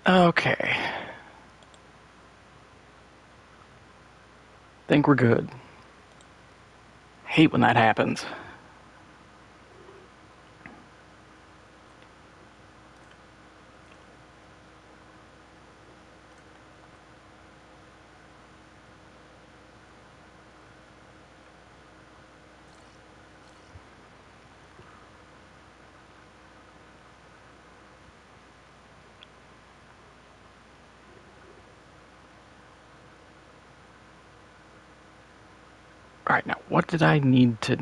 Okay. Think we're good. Hate when that happens. Alright, now what did I need to...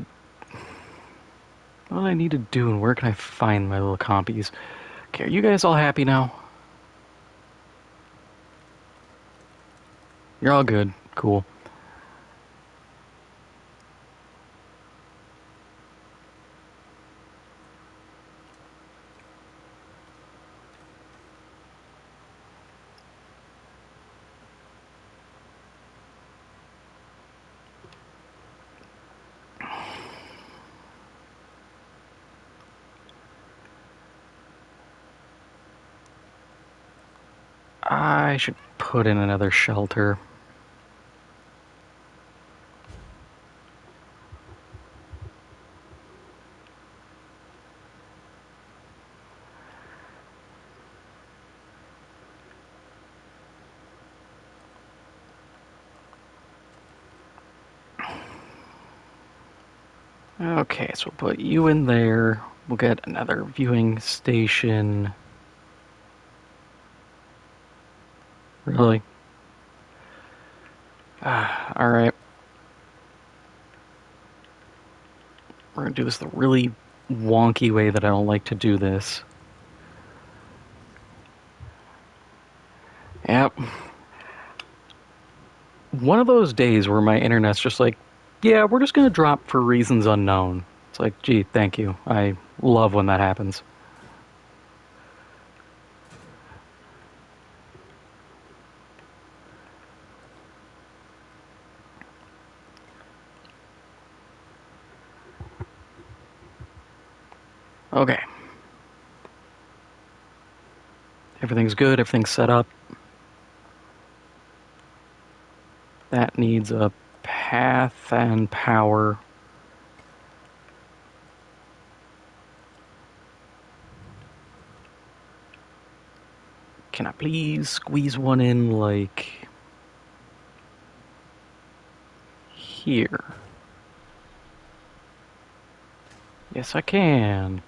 What do I need to do and where can I find my little compies? Okay, are you guys all happy now? You're all good. Cool. I should put in another shelter. Okay, so we'll put you in there. We'll get another viewing station. Really? Alright. We're gonna do this the really wonky way that I don't like to do this. Yep. One of those days where my internet's just like, yeah, we're just gonna drop for reasons unknown. It's like, gee, thank you. I love when that happens. Okay. Everything's good, everything's set up. That needs a path and power. Can I please squeeze one in, like, here? Yes, I can.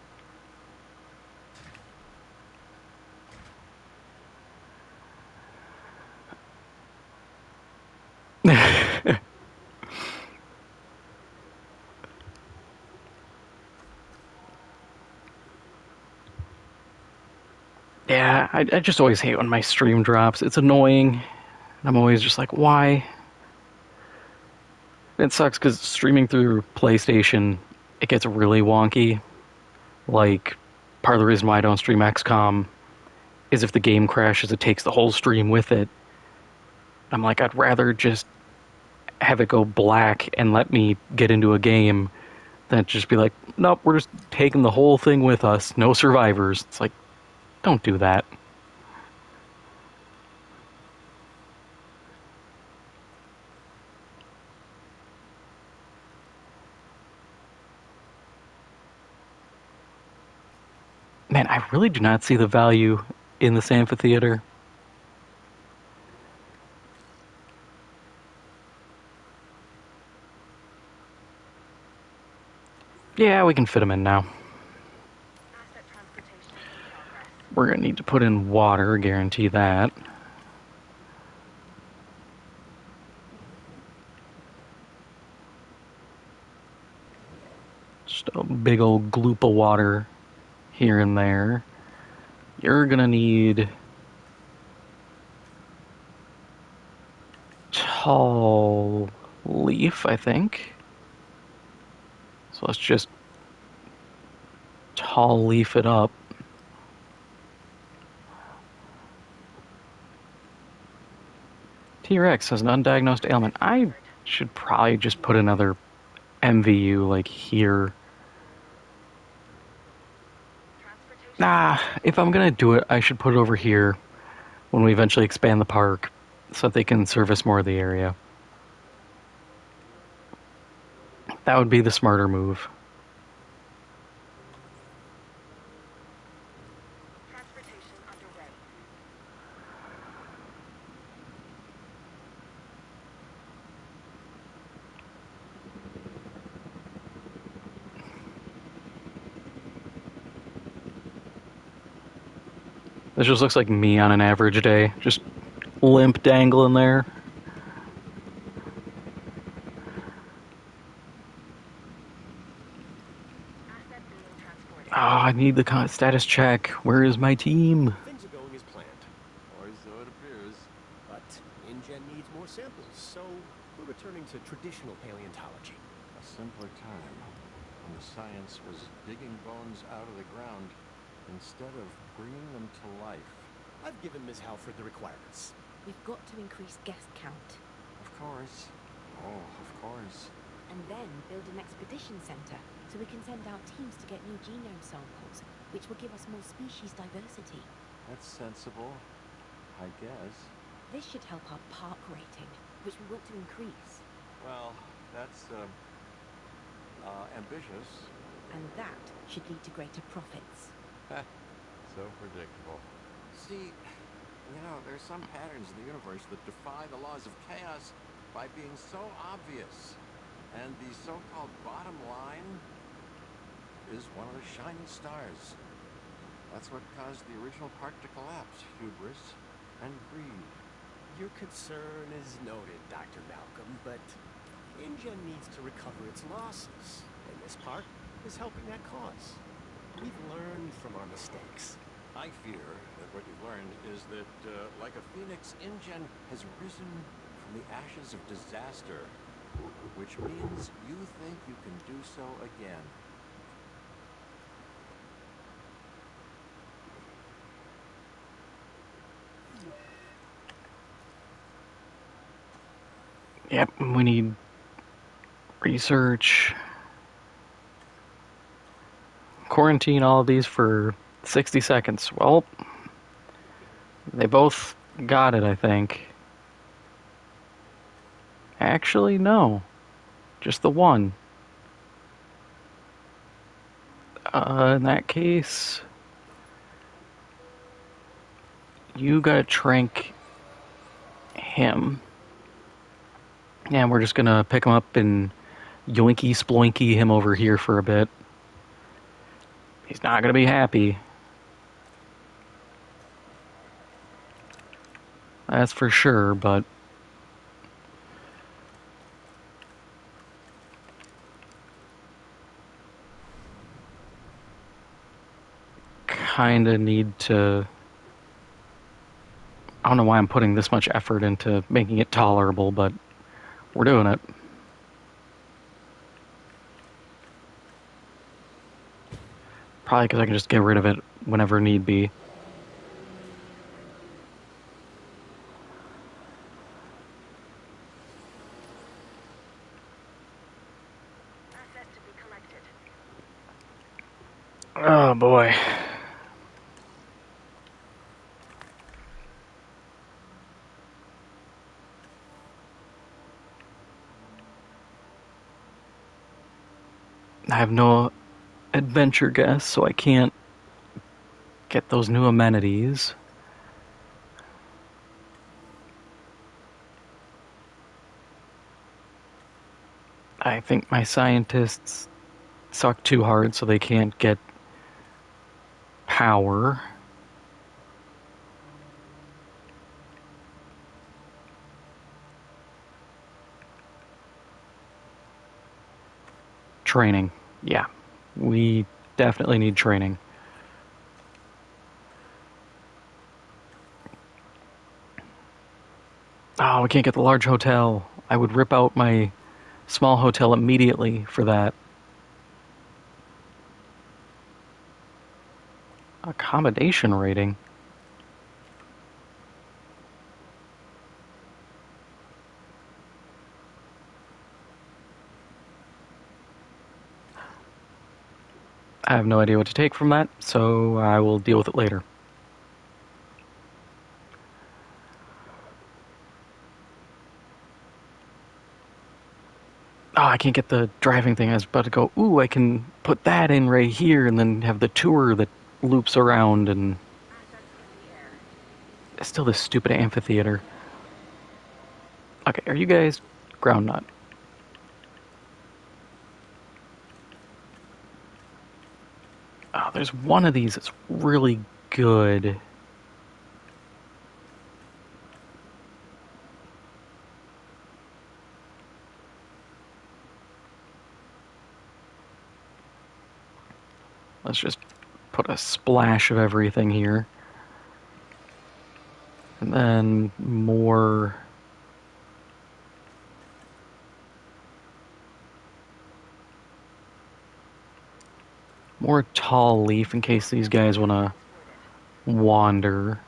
Yeah, I just always hate when my stream drops. It's annoying. And I'm always just like, why? It sucks because streaming through PlayStation, it gets really wonky. Like, part of the reason why I don't stream XCOM is if the game crashes, it takes the whole stream with it. I'm like, I'd rather just have it go black and let me get into a game than just be like, nope, we're just taking the whole thing with us. No survivors. It's like, don't do that. Man, I really do not see the value in this amphitheater. Yeah, we can fit them in now. We're going to need to put in water, guarantee that. Just a big old gloop of water here and there. You're going to need tall leaf, I think. So let's just tall leaf it up. T-Rex has an undiagnosed ailment. I should probably just put another MVU like here. Nah, if I'm gonna do it, I should put it over here. when we eventually expand the park so that they can service more of the area. That would be the smarter move. Transportation underway. This just looks like me on an average day. Just limp dangling there. Asset being transported. Oh, I need the status check. Where is my team? Things are going as planned. Or so it appears. But InGen needs more samples, so we're returning to traditional paleontology. A simpler time, when the science was digging bones out of the ground instead of bringing them to life. I've given Ms. Halford the requirements. We've got to increase guest count. Of course. Oh, of course. And then build an expedition center so we can send out teams to get new genome samples, which will give us more species diversity. That's sensible, I guess. This should help our park rating, which we want to increase. Well, that's, ambitious. And that should lead to greater profits. So predictable. See, there's some patterns in the universe that defy the laws of chaos by being so obvious. And the so-called bottom line is one of the shining stars. That's what caused the original park to collapse. Hubris and greed. Your concern is noted, Dr. Malcolm, but InGen needs to recover its losses, and this park is helping that cause. We've learned from our mistakes. I fear that what you've learned is that, like a phoenix, InGen has risen from the ashes of disaster, which means you think you can do so again. Yep, we need research. Quarantine all of these for 60 seconds. Well, they both got it, I think. Actually, no. Just the one. In that case, you gotta trank him. And we're just gonna pick him up and yoinky sploinky him over here for a bit. He's not gonna be happy. That's for sure, but kinda need to. I don't know why I'm putting this much effort into making it tolerable, but we're doing it. Probably because I can just get rid of it whenever need be. Asset to be collected. Oh boy. I have no adventure guests, so I can't get those new amenities. I think my scientists suck too hard, so they can't get power. Training. Yeah. We definitely need training. Oh, we can't get the large hotel. I would rip out my small hotel immediately for that. Accommodation rating. I have no idea what to take from that, so I will deal with it later. I can't get the driving thing. I was about to go, ooh, I can put that in right here and then have the tour that loops around, and it's still this stupid amphitheater. Okay, are you guys ground nut? Oh, there's one of these that's really good. Let's just put a splash of everything here. And then more. More tall leaf in case these guys want to wander.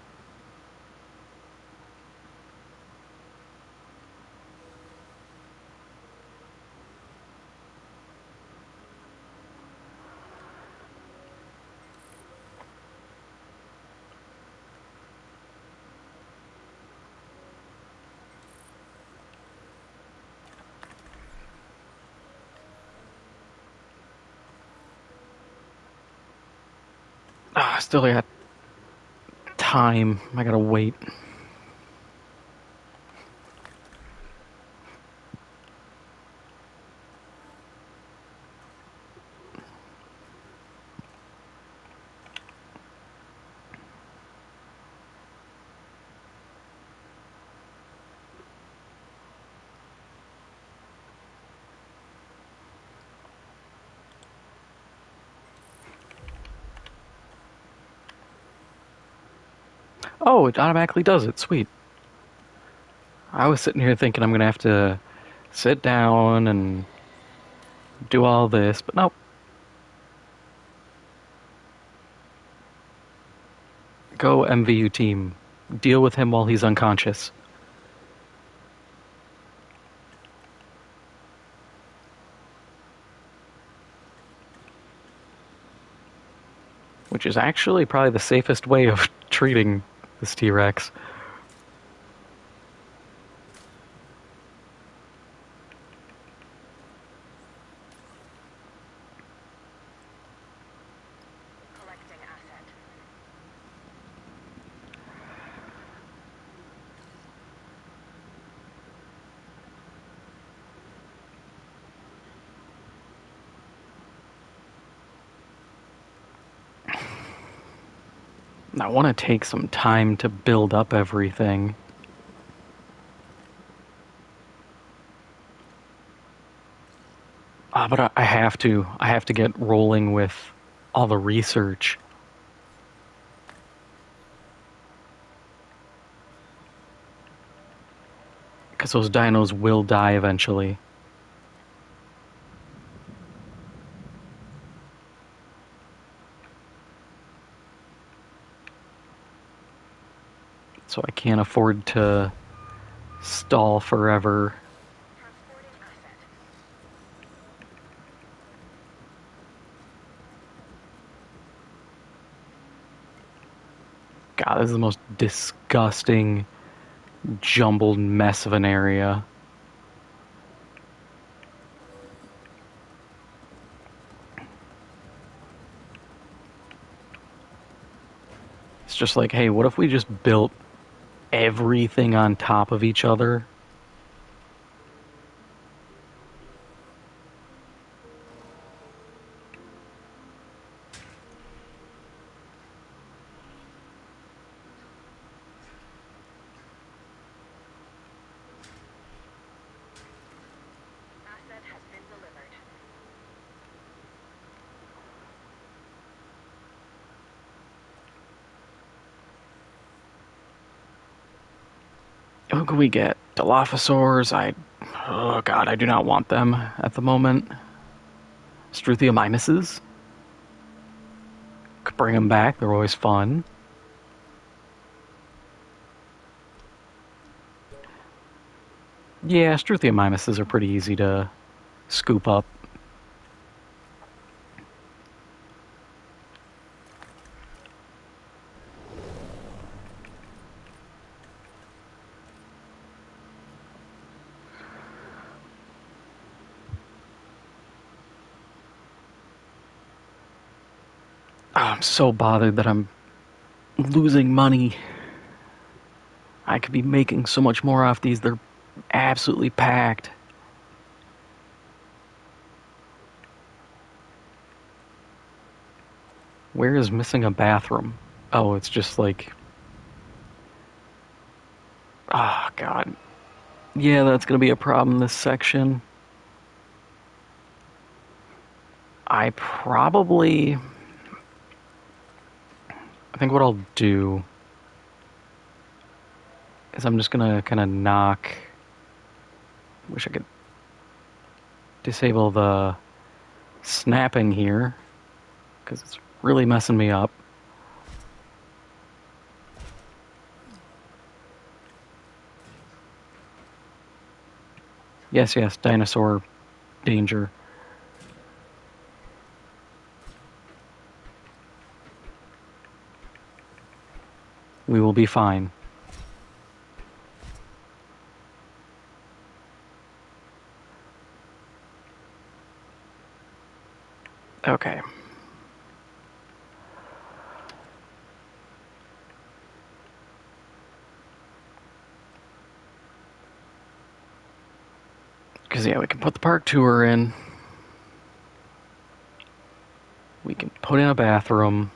Ah, still got time. I gotta wait. Oh, it automatically does it. Sweet. I was sitting here thinking I'm gonna have to sit down and do all this, but nope. Go MVU team. Deal with him while he's unconscious. Which is actually probably the safest way of treating this T-Rex. I want to take some time to build up everything. But I have to. I have to get rolling with all the research. Because those dinos will die eventually. So I can't afford to stall forever. God, this is the most disgusting, jumbled mess of an area. It's just like, hey, what if we just built everything on top of each other? Who can we get? Dilophosaurs? Oh god, I do not want them at the moment. Struthiomimuses? Could bring them back, they're always fun. Yeah, Struthiomimuses are pretty easy to scoop up. I'm so bothered that I'm losing money. I could be making so much more off these. They're absolutely packed. Where is missing a bathroom? Oh, it's just like... Oh, God. Yeah, that's going to be a problem this section. I think what I'll do is I'm just going to kind of knock... Wish I could disable the snapping here, because it's really messing me up. Yes, yes, dinosaur danger. We will be fine. Okay. Because, yeah, we can put the park tour in. We can put in a bathroom.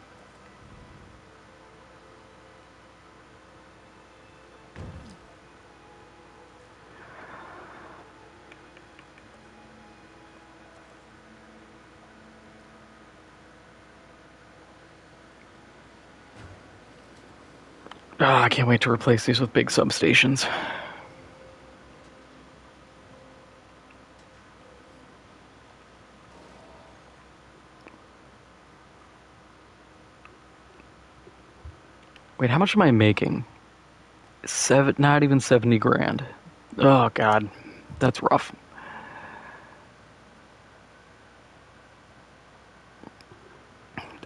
Oh, I can't wait to replace these with big substations. Wait, how much am I making? Not even 70 grand. Oh, God. That's rough.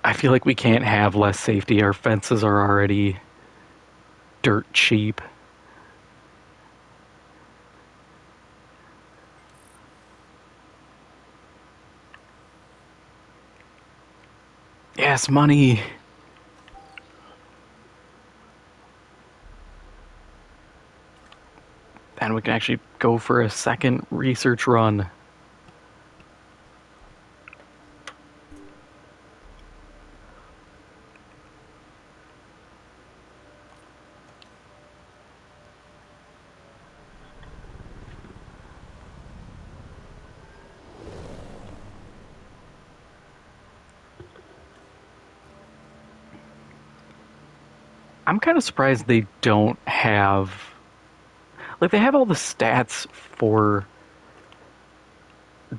I feel like we can't have less safety. Our fences are already dirt cheap. Yes, money. And we can actually go for a second research run. I'm kind of surprised they don't have... Like, they have all the stats for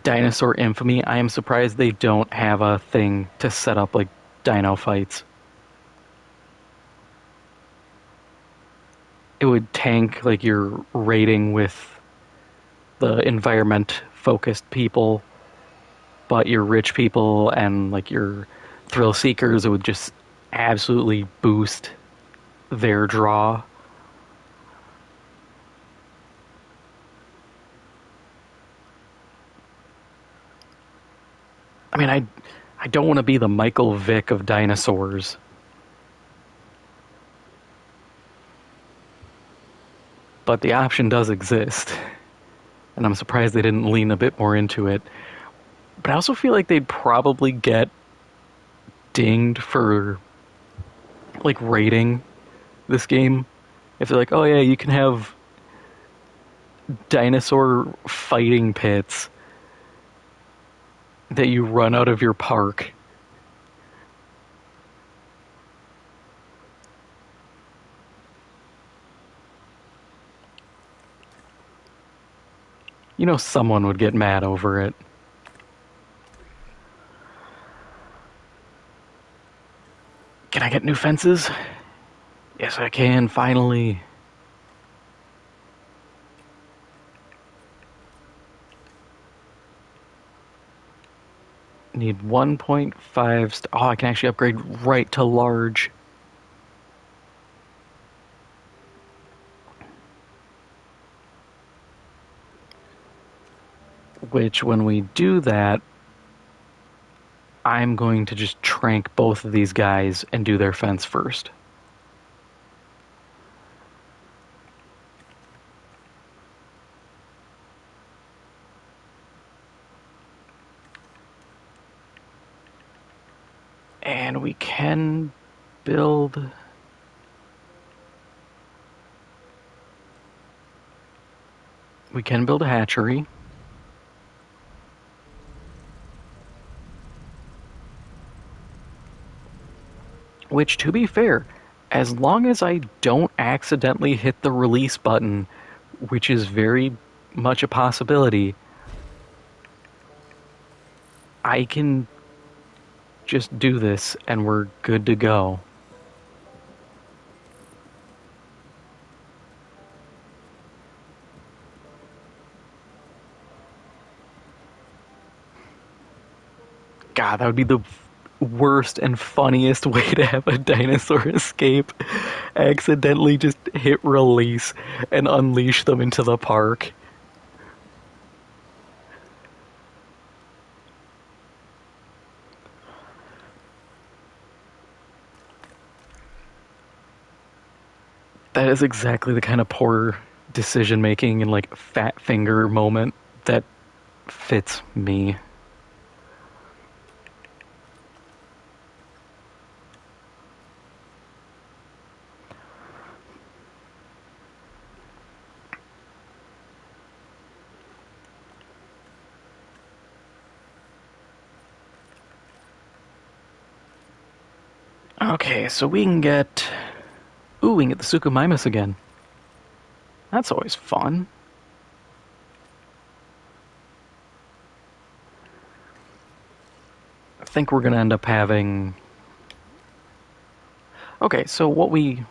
Dinosaur Infamy. I am surprised they don't have a thing to set up, like, dino fights. It would tank, like, your rating with the environment-focused people, but your rich people and, like, your thrill seekers, it would just absolutely boost their draw. I mean, I don't want to be the Michael Vick of dinosaurs. But the option does exist. And I'm surprised they didn't lean a bit more into it. But I also feel like they'd probably get dinged for, like, rating this game. If they're like, oh yeah, you can have dinosaur fighting pits that you run out of your park. You know someone would get mad over it. Can I get new fences? Yes, I can, finally. Need 1.5... Oh, I can actually upgrade right to large. Which, when we do that, I'm going to just trank both of these guys and do their fence first. And we can build... We can build a hatchery. Which, to be fair, as long as I don't accidentally hit the release button, which is very much a possibility, I can just do this and we're good to go. God, that would be the worst and funniest way to have a dinosaur escape. Accidentally just hit release and unleash them into the park. That is exactly the kind of poor decision making and like fat finger moment that fits me. Okay, so we can get... Ooh, we can get the Suchomimus again. That's always fun. I think we're going to end up having... Okay, so what we...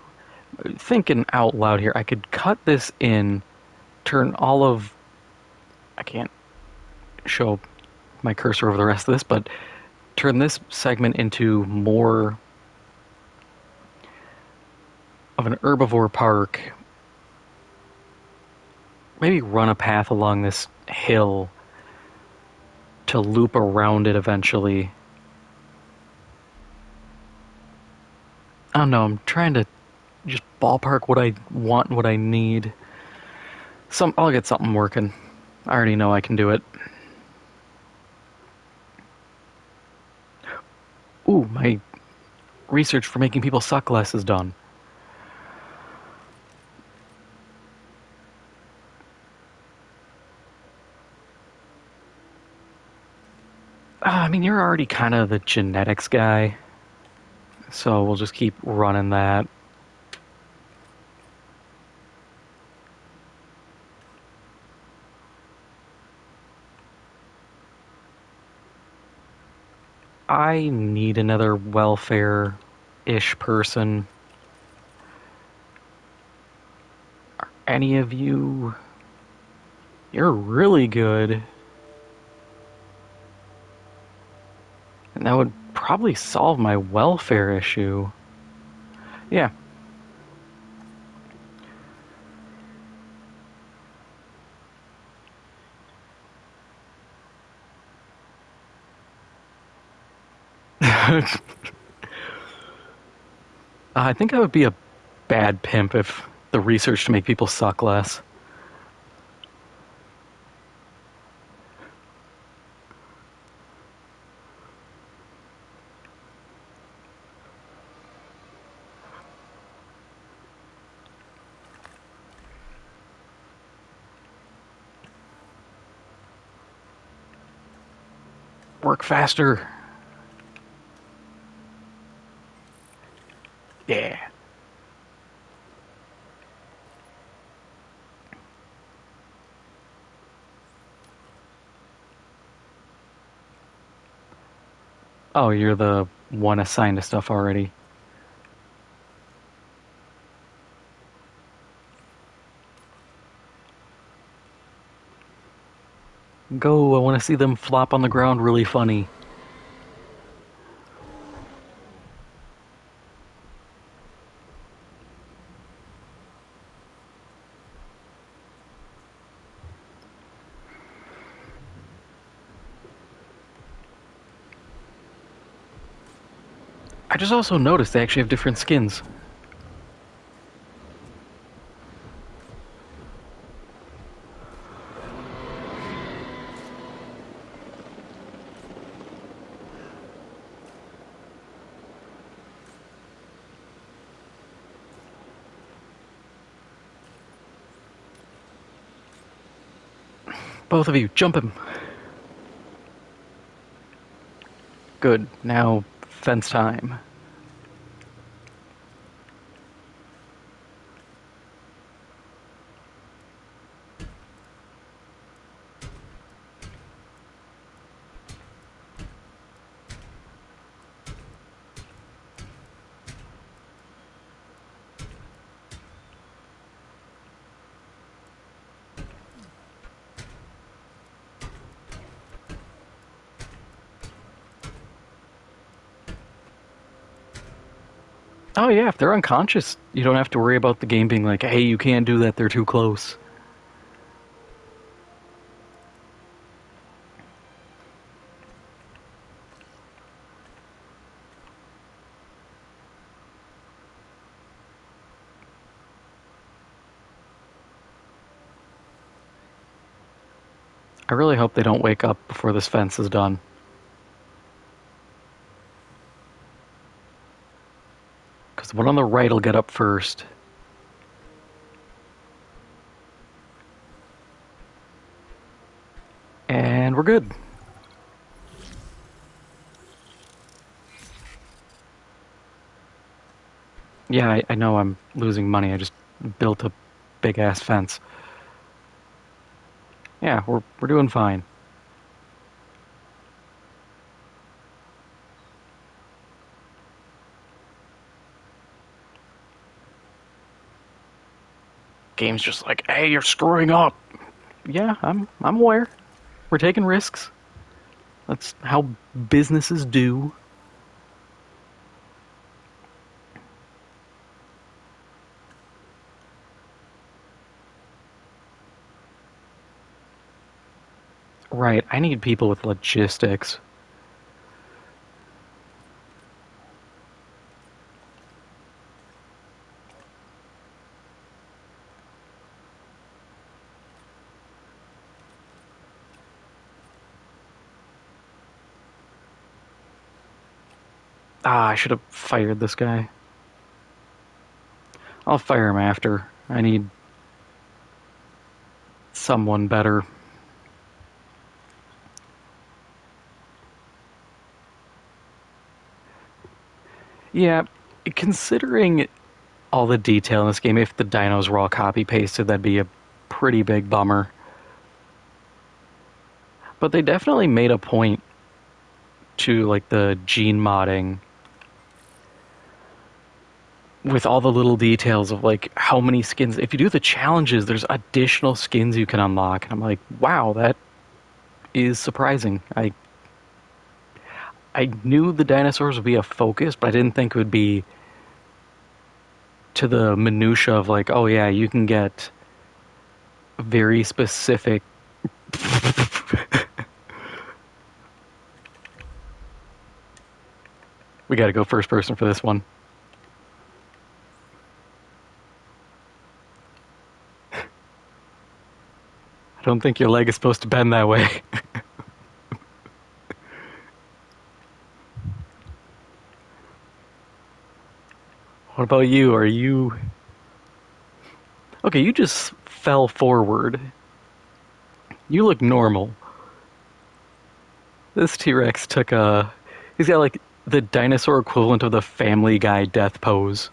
Thinking out loud here, I could cut this in, turn all of... I can't show my cursor over the rest of this, but turn this segment into more of an herbivore park. Maybe run a path along this hill to loop around it eventually. I don't know, I'm trying to just ballpark what I want and what I need. I'll get something working. I already know I can do it. Ooh, my research for making people suck less is done. I mean, you're already kind of the genetics guy, so we'll just keep running that. I need another welfare-ish person. Are any of you... You're really good. And that would probably solve my welfare issue. Yeah. I think I would be a bad pimp if the research to make people suck less. Work faster. Yeah. Oh, you're the one assigned to stuff already. Go, I want to see them flop on the ground really funny. I just also noticed they actually have different skins. Both of you, jump him. Good. Now, fence time. Oh yeah, if they're unconscious, you don't have to worry about the game being like, hey, you can't do that, they're too close. I really hope they don't wake up before this fence is done. Because the one on the right will get up first. And we're good. Yeah, I know I'm losing money. I just built a big-ass fence. Yeah, we're doing fine. Game's just like, hey, you're screwing up. Yeah, I'm aware. We're taking risks. That's how businesses do. Right, I need people with logistics. Ah, I should have fired this guy. I'll fire him after. I need someone better. Yeah, considering all the detail in this game, if the dinos were all copy pasted, that'd be a pretty big bummer. But they definitely made a point to like the gene modding with all the little details of like how many skins. If you do the challenges, there's additional skins you can unlock. And I'm like, wow, that is surprising. I knew the dinosaurs would be a focus, but I didn't think it would be to the minutia of like, oh yeah, you can get very specific. We got to go first person for this one. I don't think your leg is supposed to bend that way. What about you? Are you... Okay, you just fell forward. You look normal. This T-Rex took a... He's got like the dinosaur equivalent of the Family Guy death pose.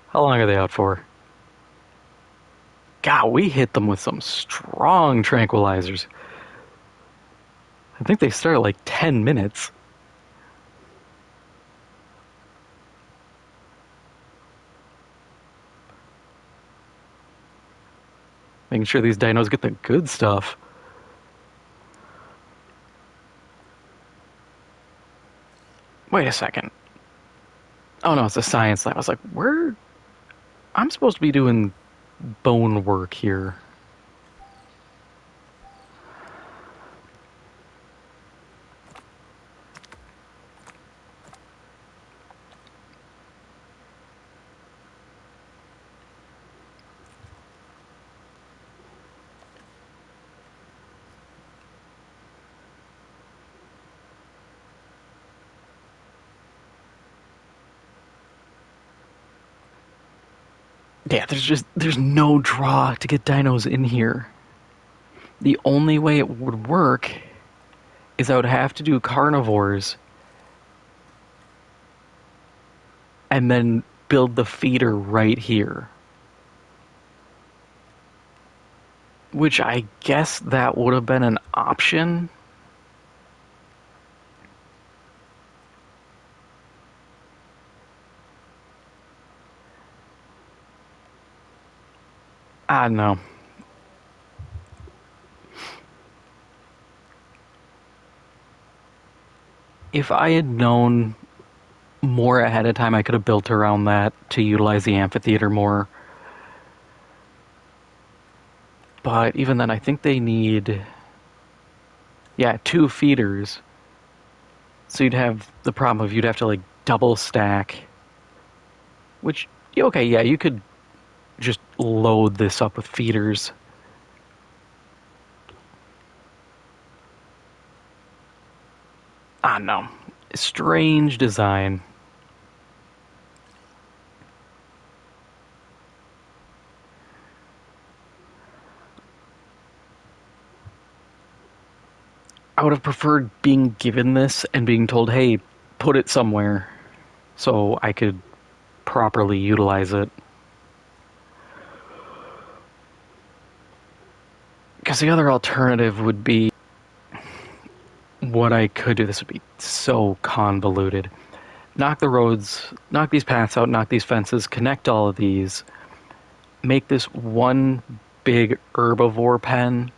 How long are they out for? God, we hit them with some strong tranquilizers. I think they start at like 10 minutes. Making sure these dinos get the good stuff. Wait a second. Oh no, it's a science lab. I was like, where? I'm supposed to be doing bone work here. Yeah, there's no draw to get dinos in here. The only way it would work is I would have to do carnivores and then build the feeder right here. Which I guess that would have been an option. I don't know. If I had known more ahead of time, I could have built around that to utilize the amphitheater more. But even then, I think they need, yeah, 2 feeders. So you'd have the problem of you'd have to like double stack. Which, okay, yeah, you could just load this up with feeders. Ah, no. Strange design. I would have preferred being given this and being told, hey, put it somewhere so I could properly utilize it. Because the other alternative would be what I could do. This would be so convoluted. Knock the roads, knock these paths out, knock these fences, connect all of these, make this one big herbivore pen,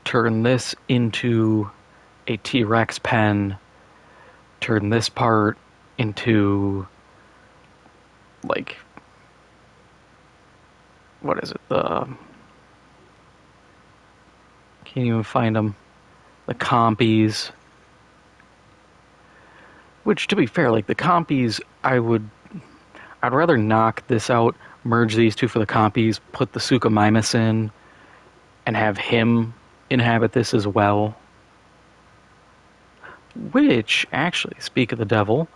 turn this into a T-Rex pen, turn this part into, like, what is it? Can't even find them. The compies. Which, to be fair, like, the compies, I'd rather knock this out, merge these two for the compies, put the Suchomimus in, and have him inhabit this as well. Which, actually, speak of the devil,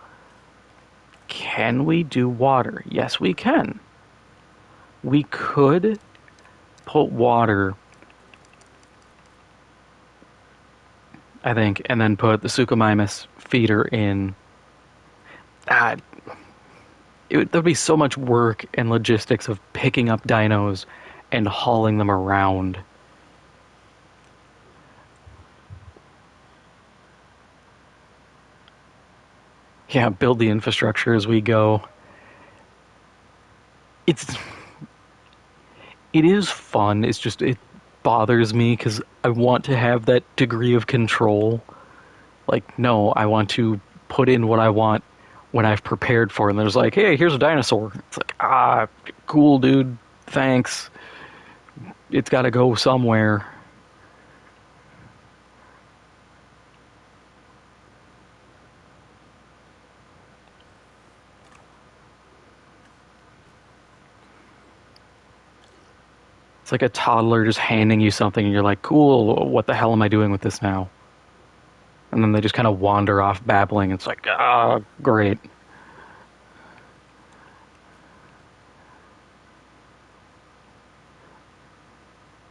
can we do water? Yes, we can. We could put water, I think, and then put the Suchomimus feeder in. There'd be so much work and logistics of picking up dinos and hauling them around. Yeah, build the infrastructure as we go. It is fun. It's just, it bothers me because I want to have that degree of control. Like, no, I want to put in what I want when I've prepared for it. And there's like, hey, here's a dinosaur. It's like, cool, dude. Thanks. It's got to go somewhere. It's like a toddler just handing you something and you're like, cool, what the hell am I doing with this now? And then they just kind of wander off babbling. It's like, great.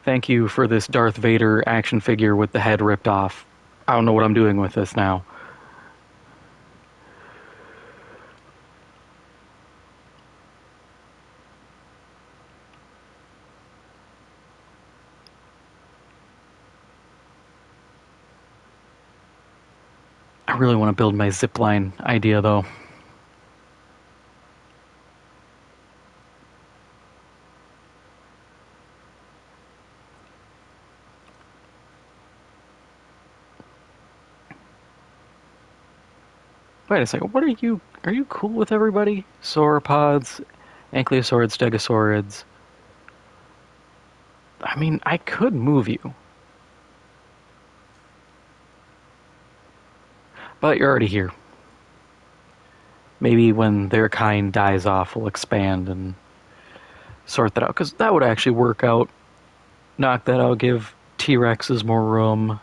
Thank you for this Darth Vader action figure with the head ripped off. I don't know what I'm doing with this now. I really want to build my zipline idea, though. Wait a second, what are you cool with everybody? Sauropods, ankylosaurids, stegosaurids. I mean, I could move you. But you're already here. Maybe when their kind dies off, we'll expand and sort that out. Because that would actually work out. Knock that out, give T-Rexes more room.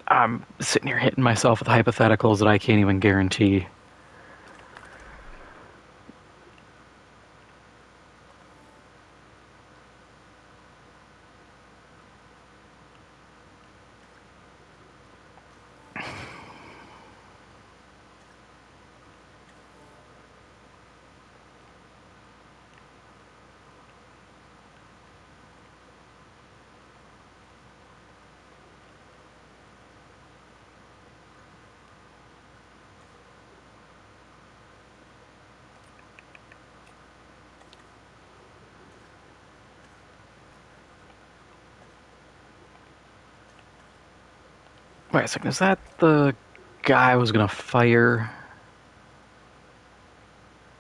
I'm sitting here hitting myself with hypotheticals that I can't even guarantee. Wait a second, is that the guy I was gonna fire?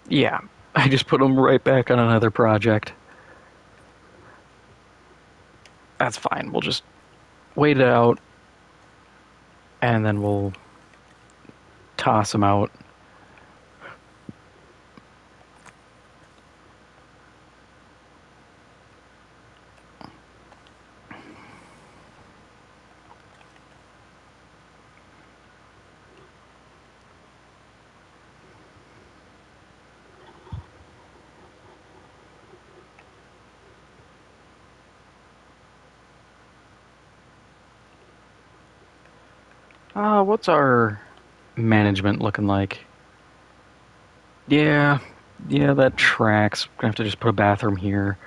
Yeah, I just put him right back on another project. That's fine. We'll just wait it out, and then we'll toss him out. What's our management looking like? Yeah, yeah, that tracks. Gonna have to just put a bathroom here.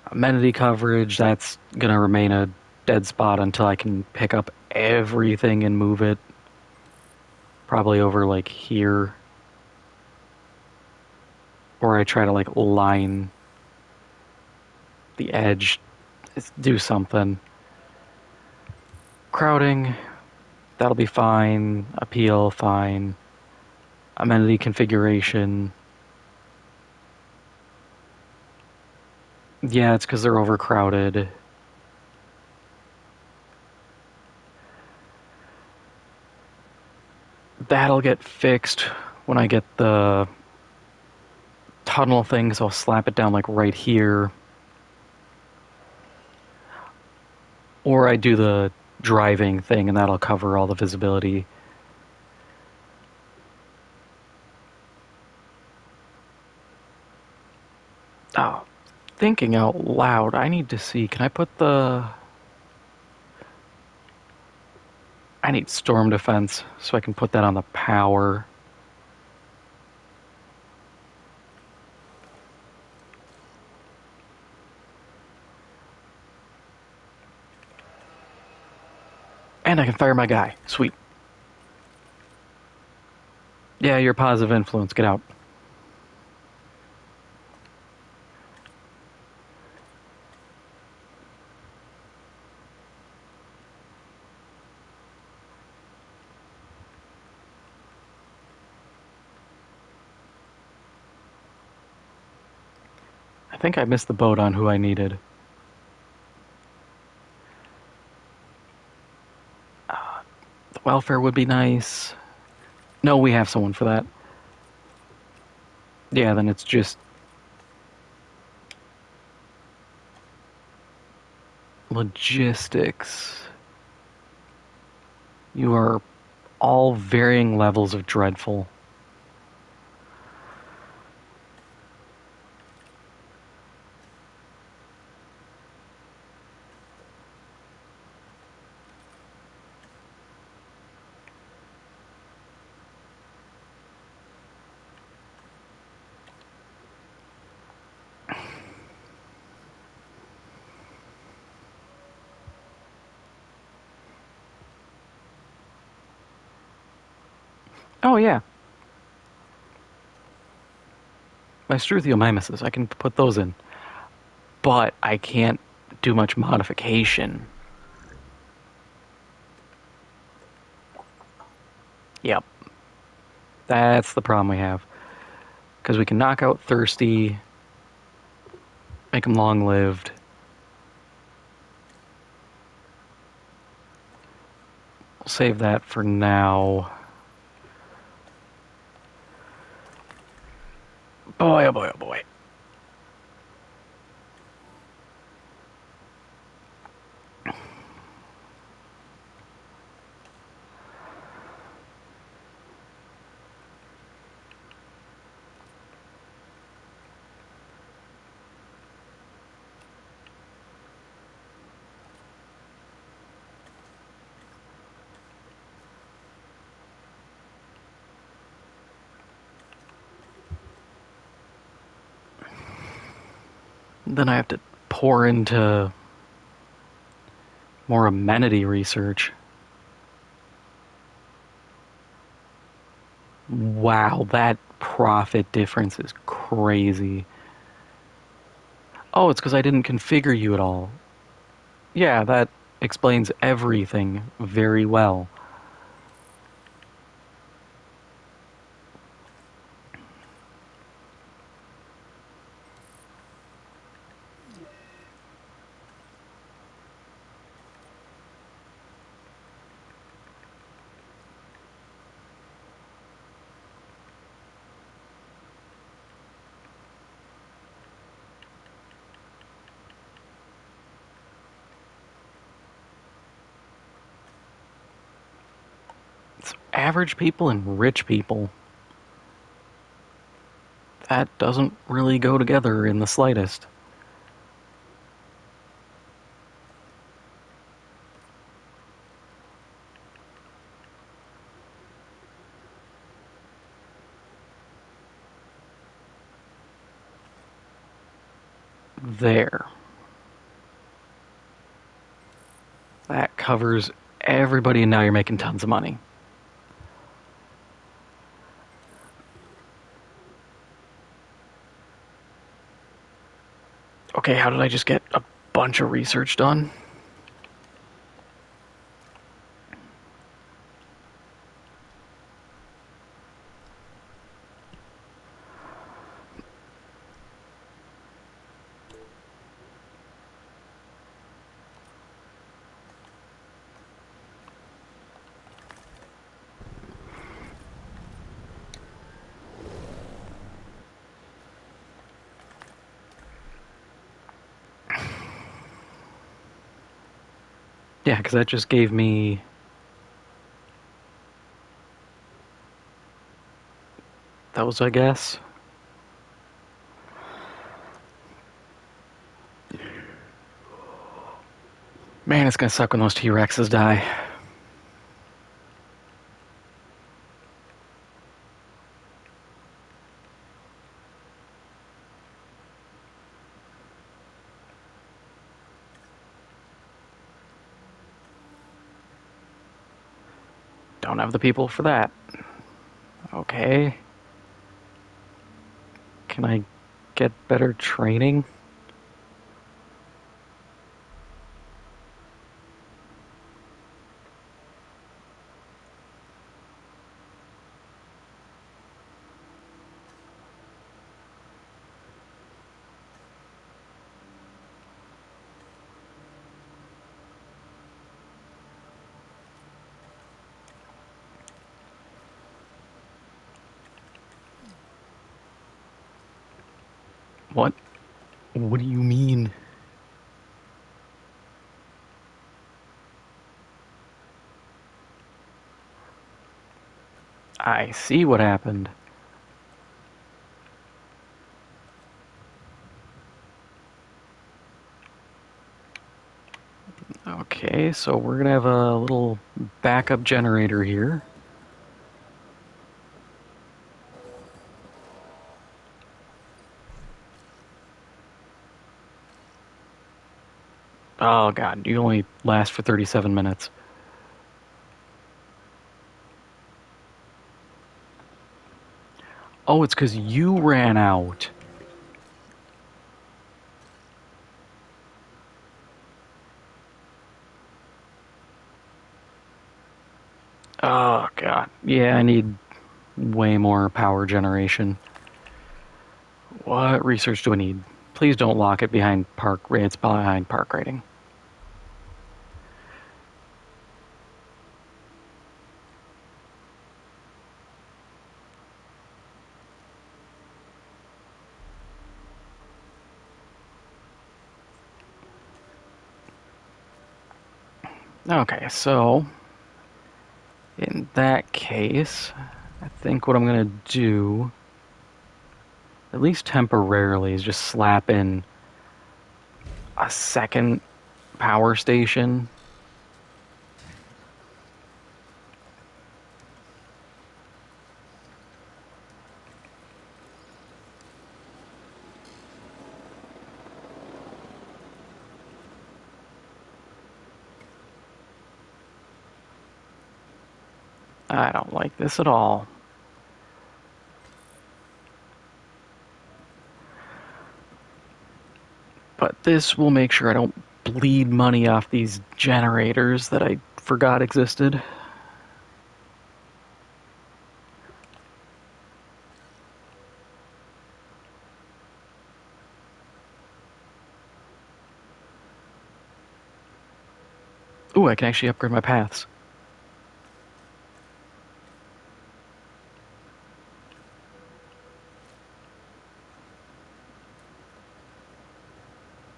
Amenity coverage, that's gonna remain a dead spot until I can pick up everything and move it. Probably over like here. Or I try to like line the edge, do something. Crowding, that'll be fine. Appeal, fine. Amenity configuration. Yeah, it's because they're overcrowded. That'll get fixed when I get the tunnel thing, so I'll slap it down like right here. Or I do the driving thing and that'll cover all the visibility. Oh, thinking out loud, I need to see, can I put the... I need storm defense, so I can put that on the power. And I can fire my guy. Sweet. Yeah, you're a positive influence. Get out. I think I missed the boat on who I needed. The welfare would be nice. No, we have someone for that. Yeah, then it's just logistics. You are all varying levels of dreadful. Oh, yeah. My Struthiomimesis, I can put those in. But I can't do much modification. Yep. That's the problem we have. Because we can knock out Thirsty, make him long-lived. We'll save that for now. Boy, oh boy, oh boy. Then I have to pour into more amenity research. Wow, that profit difference is crazy. Oh, it's because I didn't configure you at all. Yeah, that explains everything very well. It's average people and rich people. That doesn't really go together in the slightest. There. That covers everybody, and now you're making tons of money. Okay, how did I just get a bunch of research done? Yeah, because that just gave me those, I guess. Man, it's gonna suck when those T-Rexes die. Don't have the people for that. Okay. Can I get better training? What? What do you mean? I see what happened. Okay, so we're gonna have a little backup generator here. Oh god, you only last for 37 minutes. Oh, it's because you ran out. Oh god. Yeah, I need way more power generation. What research do I need? Please don't lock it behind park. It's behind park rating. Okay, so in that case, I think what I'm gonna do, at least temporarily, is just slap in a second power station. I don't like this at all. But this will make sure I don't bleed money off these generators that I forgot existed. Ooh, I can actually upgrade my paths.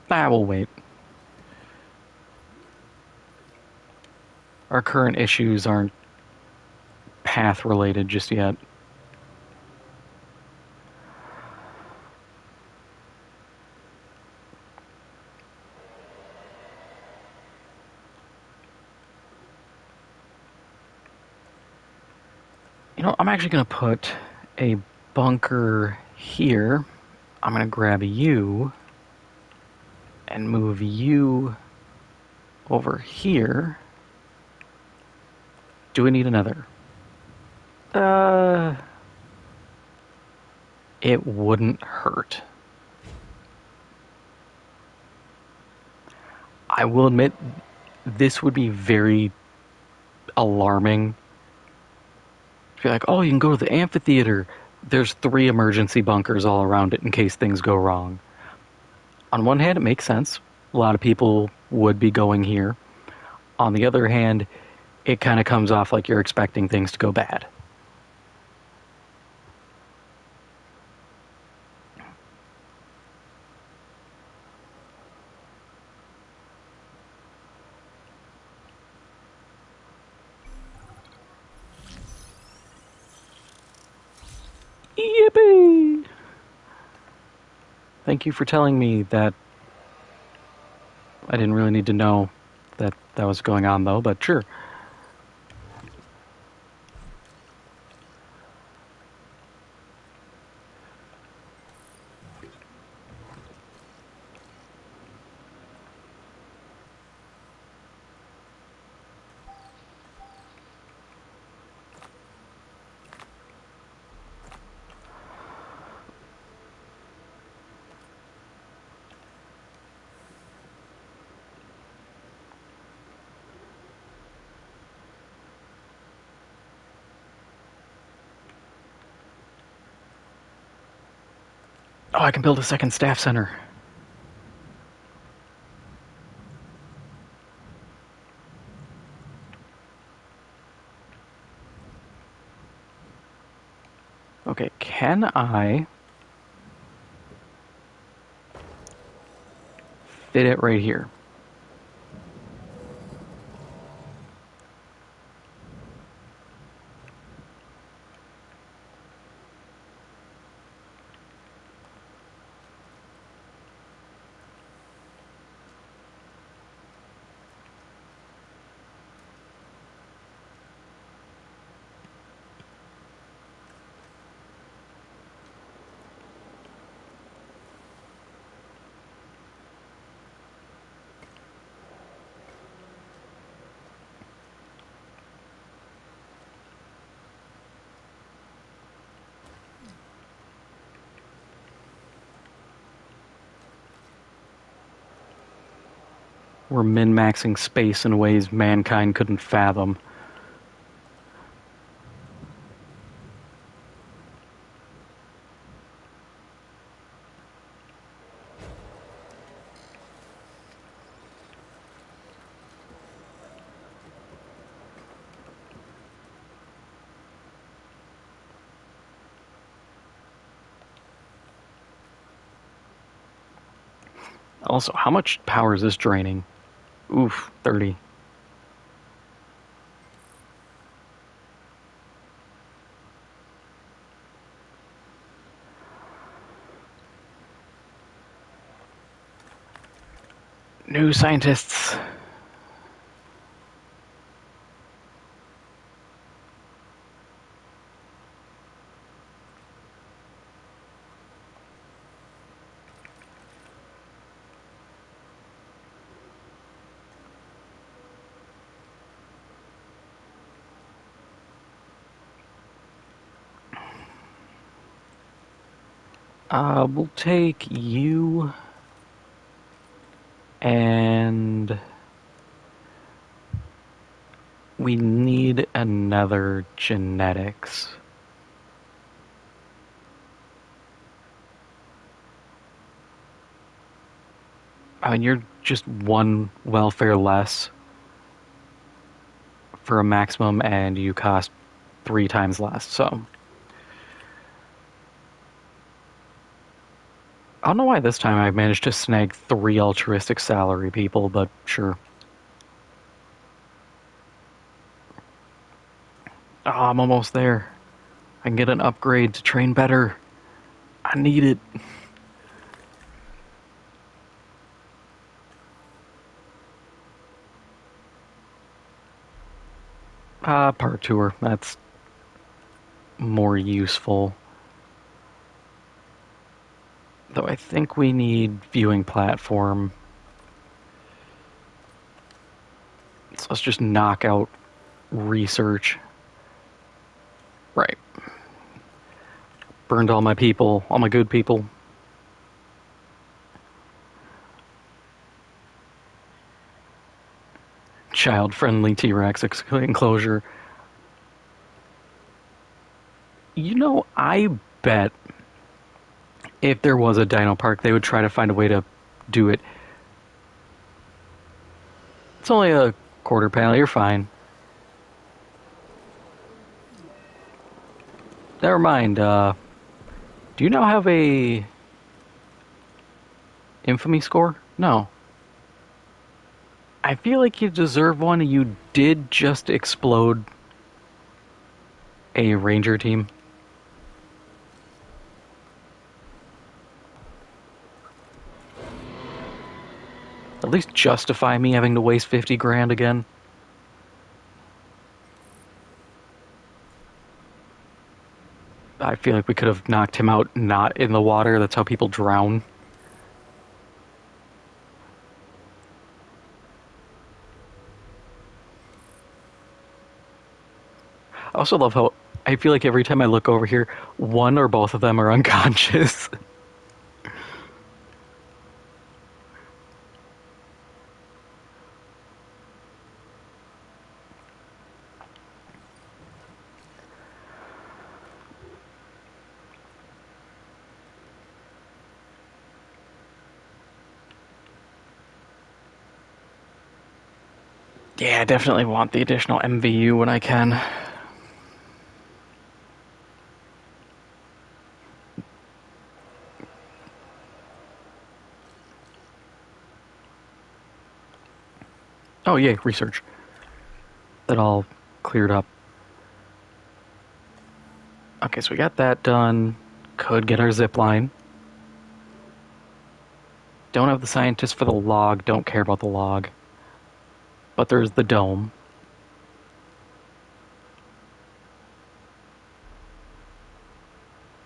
We'll wait. Our current issues aren't path related just yet. You know, I'm actually going to put a bunker here. I'm going to grab you and move you over here. Do we need another? It wouldn't hurt. I will admit, this would be very alarming. If you're like, oh, you can go to the amphitheater. There's 3 emergency bunkers all around it in case things go wrong. On one hand, it makes sense. A lot of people would be going here. On the other hand, it kind of comes off like you're expecting things to go bad. Yippee! Thank you for telling me that. I didn't really need to know that that was going on, though, but sure. Oh, I can build a second staff center. Okay, can I fit it right here? We're min-maxing space in ways mankind couldn't fathom. Also, how much power is this draining? Oof, 30. New scientists. We'll take you and We need another genetics. I mean, you're just one welfare less for a maximum, and you cost 3 times less, so... I don't know why this time I managed to snag 3 altruistic salary people, but sure. Oh, I'm almost there. I can get an upgrade to train better. I need it. Park tour. That's more useful. Though I think we need viewing platform. So let's just knock out research. Right. Burned all my people, all my good people. Child-friendly T-Rex enclosure. You know, I bet if there was a dino park, they would try to find a way to do it. It's only a quarter panel, you're fine. Never mind, do you now have a infamy score? No. I feel like you deserve one. You did just explode a ranger team. At least justify me having to waste 50 grand again. I feel like we could have knocked him out not in the water. That's how people drown. I also love how I feel like every time I look over here, one or both of them are unconscious. Yeah, I definitely want the additional MVU when I can. Oh, yay, research. That all cleared up. Okay, so we got that done. Could get our zip line. Don't have the scientists for the log. Don't care about the log. But there's the dome.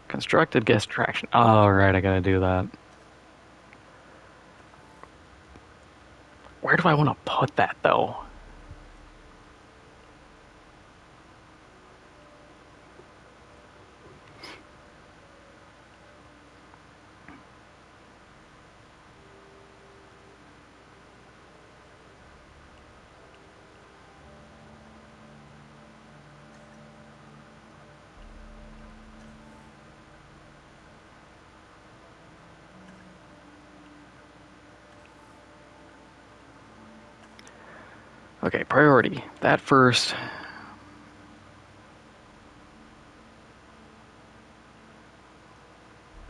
Constructed guest attraction. Alright, I gotta do that. Where do I want to put that, though? Okay, priority. That first.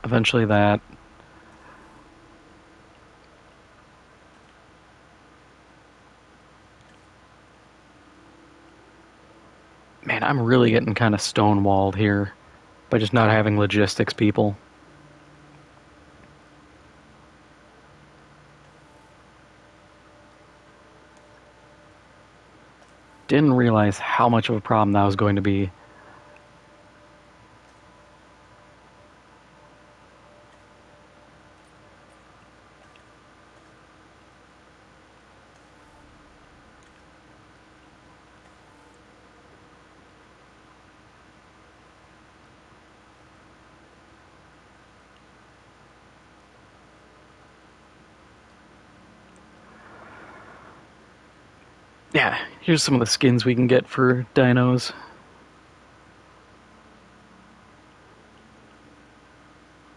Eventually that. Man, I'm really getting kind of stonewalled here by just not having logistics people. Didn't realize how much of a problem that was going to be. Yeah, here's some of the skins we can get for dinos.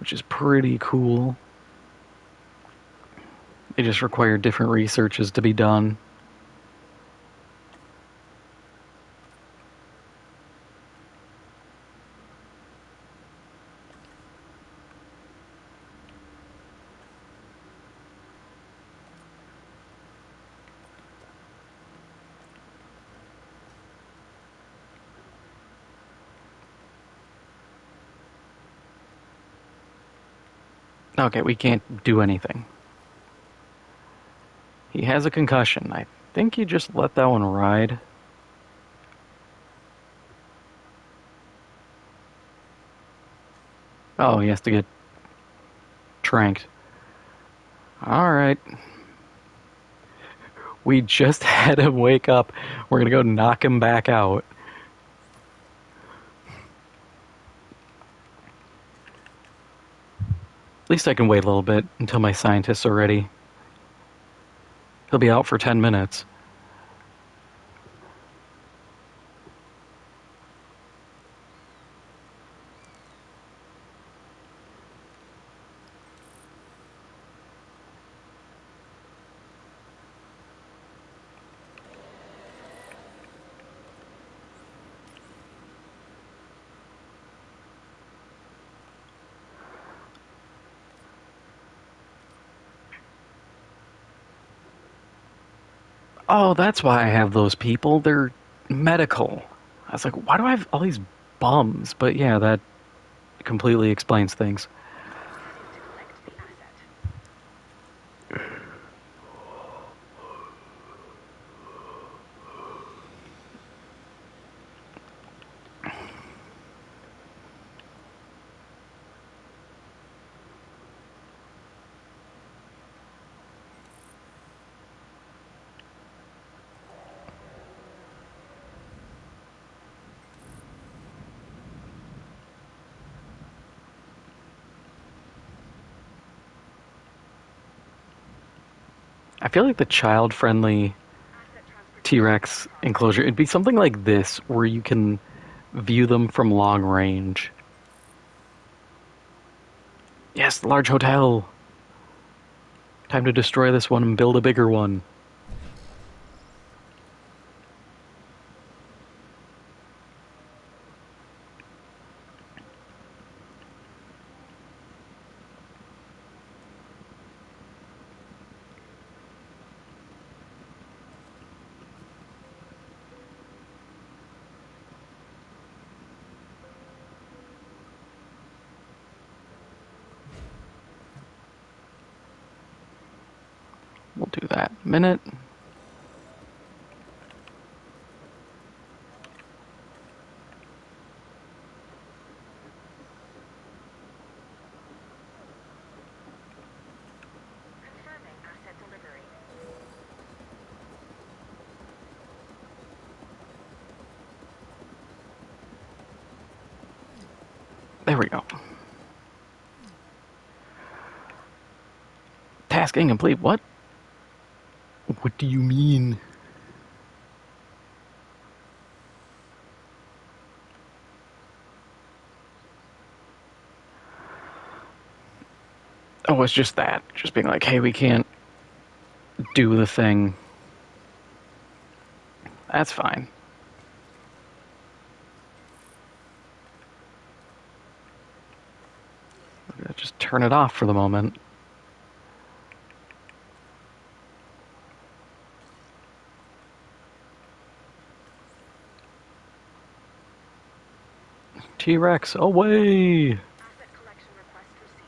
Which is pretty cool. They just require different researches to be done. Okay, we can't do anything. He has a concussion. I think you just let that one ride. Oh, he has to get tranked. Alright. We just had him wake up. We're gonna go knock him back out. At least I can wait a little bit until my scientists are ready. He'll be out for 10 minutes. Oh, that's why I have those people. They're medical. I was like, why do I have all these bums? But yeah, that completely explains things. To collect the asset. I feel like the child-friendly T-Rex enclosure, it'd be something like this, where you can view them from long range. Yes, the large hotel. Time to destroy this one and build a bigger one. We'll do that in a minute. Confirming asset delivery. There we go. Task incomplete. What? What do you mean? Oh, it's just that. Just being like, hey, we can't do the thing. That's fine. Just turn it off for the moment. T-Rex, away! Asset collection request received.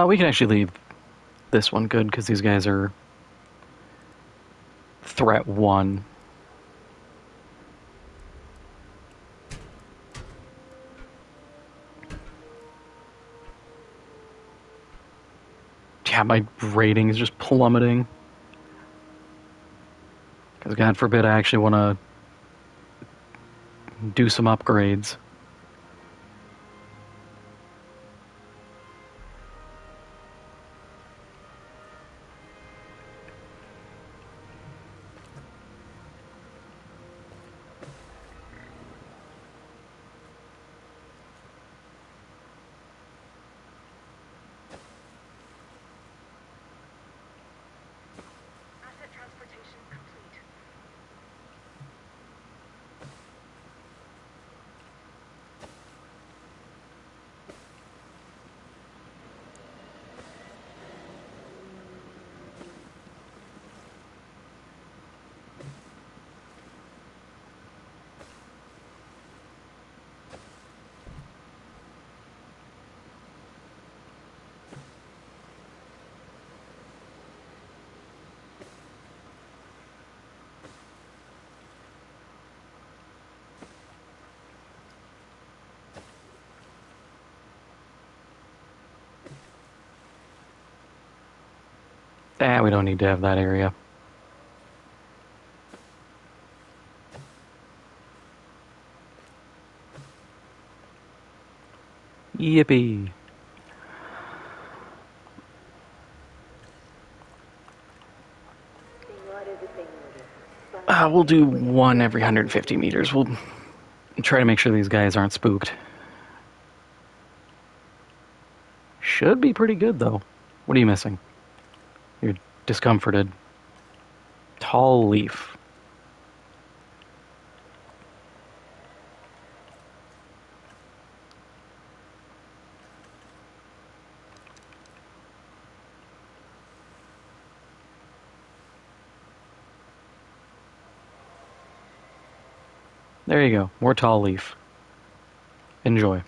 We can actually leave this one good because these guys are threat 1. Yeah, my rating is just plummeting. Because God forbid I actually want to do some upgrades. Asset transportation complete. We don't need to have that area. Yippee. We'll do one every 150 meters. We'll try to make sure these guys aren't spooked. Should be pretty good, though. What are you missing? You're discomforted. Tall leaf. There you go. More tall leaf. Enjoy.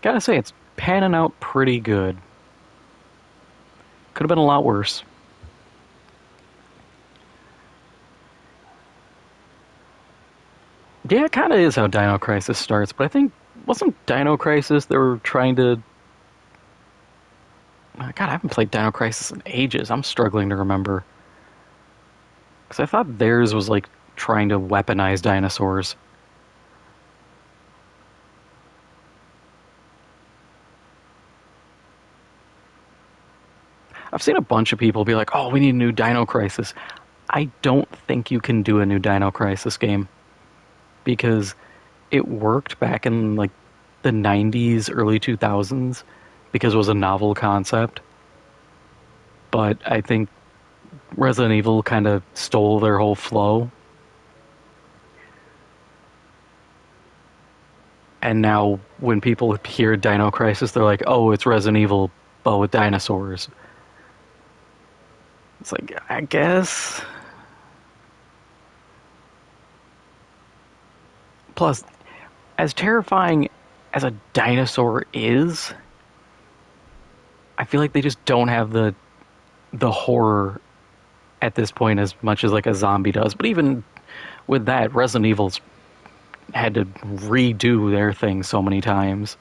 Gotta say, it's panning out pretty good. Could have been a lot worse. Yeah, it kind of is how Dino Crisis starts, but I think, wasn't Dino Crisis, they were trying to... God, I haven't played Dino Crisis in ages. I'm struggling to remember. Because I thought theirs was, like, trying to weaponize dinosaurs. I've seen a bunch of people be like, oh, we need a new Dino Crisis. I don't think you can do a new Dino Crisis game. Because it worked back in, like, the 90s, early 2000s, because it was a novel concept. But I think Resident Evil kind of stole their whole flow. And now when people hear Dino Crisis, they're like, oh, it's Resident Evil, but with dinosaurs. It's like, I guess. Plus, as terrifying as a dinosaur is, I feel like they just don't have the horror at this point as much as like a zombie does. But even with that, Resident Evil's had to redo their thing so many times.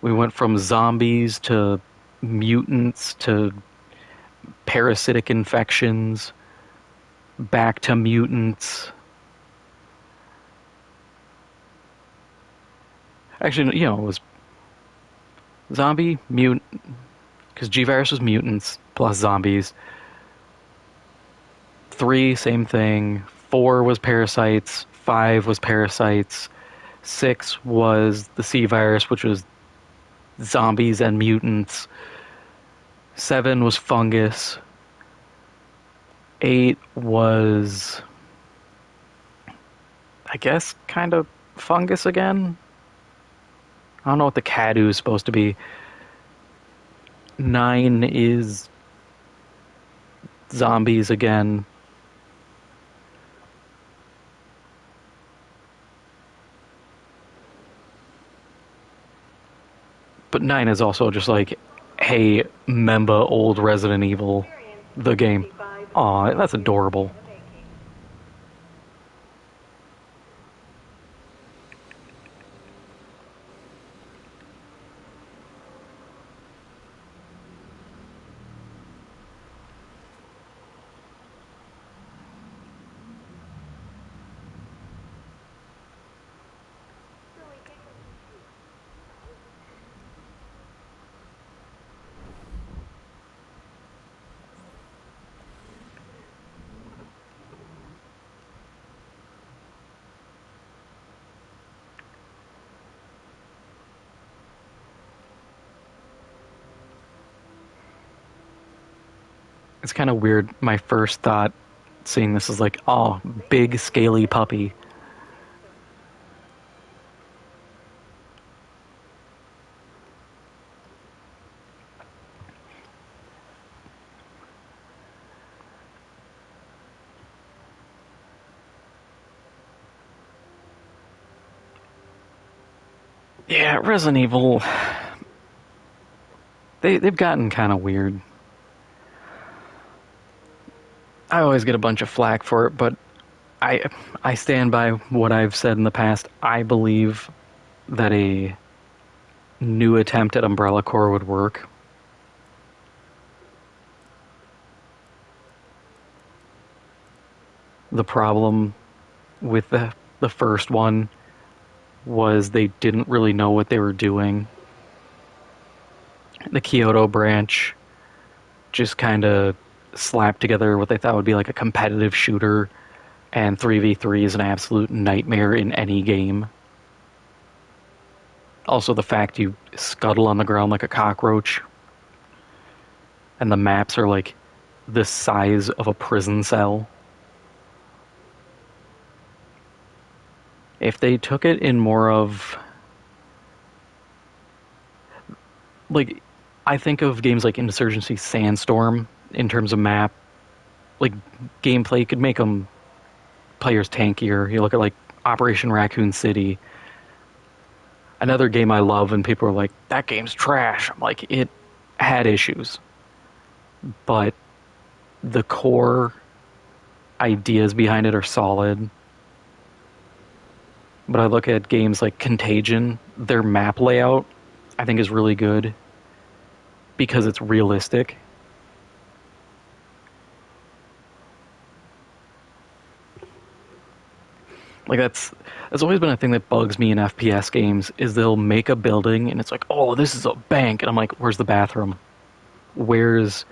We went from zombies to mutants to parasitic infections, back to mutants. Actually, you know, it was zombie, mutant, because G-Virus was mutants plus zombies. 3, same thing. 4 was parasites. 5 was parasites. 6 was the C-Virus, which was zombies and mutants. 7 was fungus. 8 was, I guess, kind of fungus again. I don't know what the Cadu is supposed to be. 9 is zombies again. But 9 is also just like, hey, memba old Resident Evil, the game. Aw, that's adorable. It's kind of weird. My first thought seeing this is like, oh, big scaly puppy. Yeah, Resident Evil, they've gotten kind of weird. I always get a bunch of flack for it, but I stand by what I've said in the past. I believe that a new attempt at Umbrella Corps would work. The problem with the first one was they didn't really know what they were doing. The Kyoto branch just kind of slapped together what they thought would be like a competitive shooter, and 3v3 is an absolute nightmare in any game. Also, the fact you scuttle on the ground like a cockroach, and the maps are like the size of a prison cell. If they took it in more of, like, I think of games like Insurgency Sandstorm in terms of map, like, gameplay. You could make them players tankier. You look at, like, Operation Raccoon City. Another game I love, and people are like, that game's trash. I'm like, it had issues. But the core ideas behind it are solid. But I look at games like Contagion, their map layout, I think is really good because it's realistic. Like that's always been a thing that bugs me in FPS games is they'll make a building and it's like, oh, this is a bank, and I'm like, where's the bathroom? Where's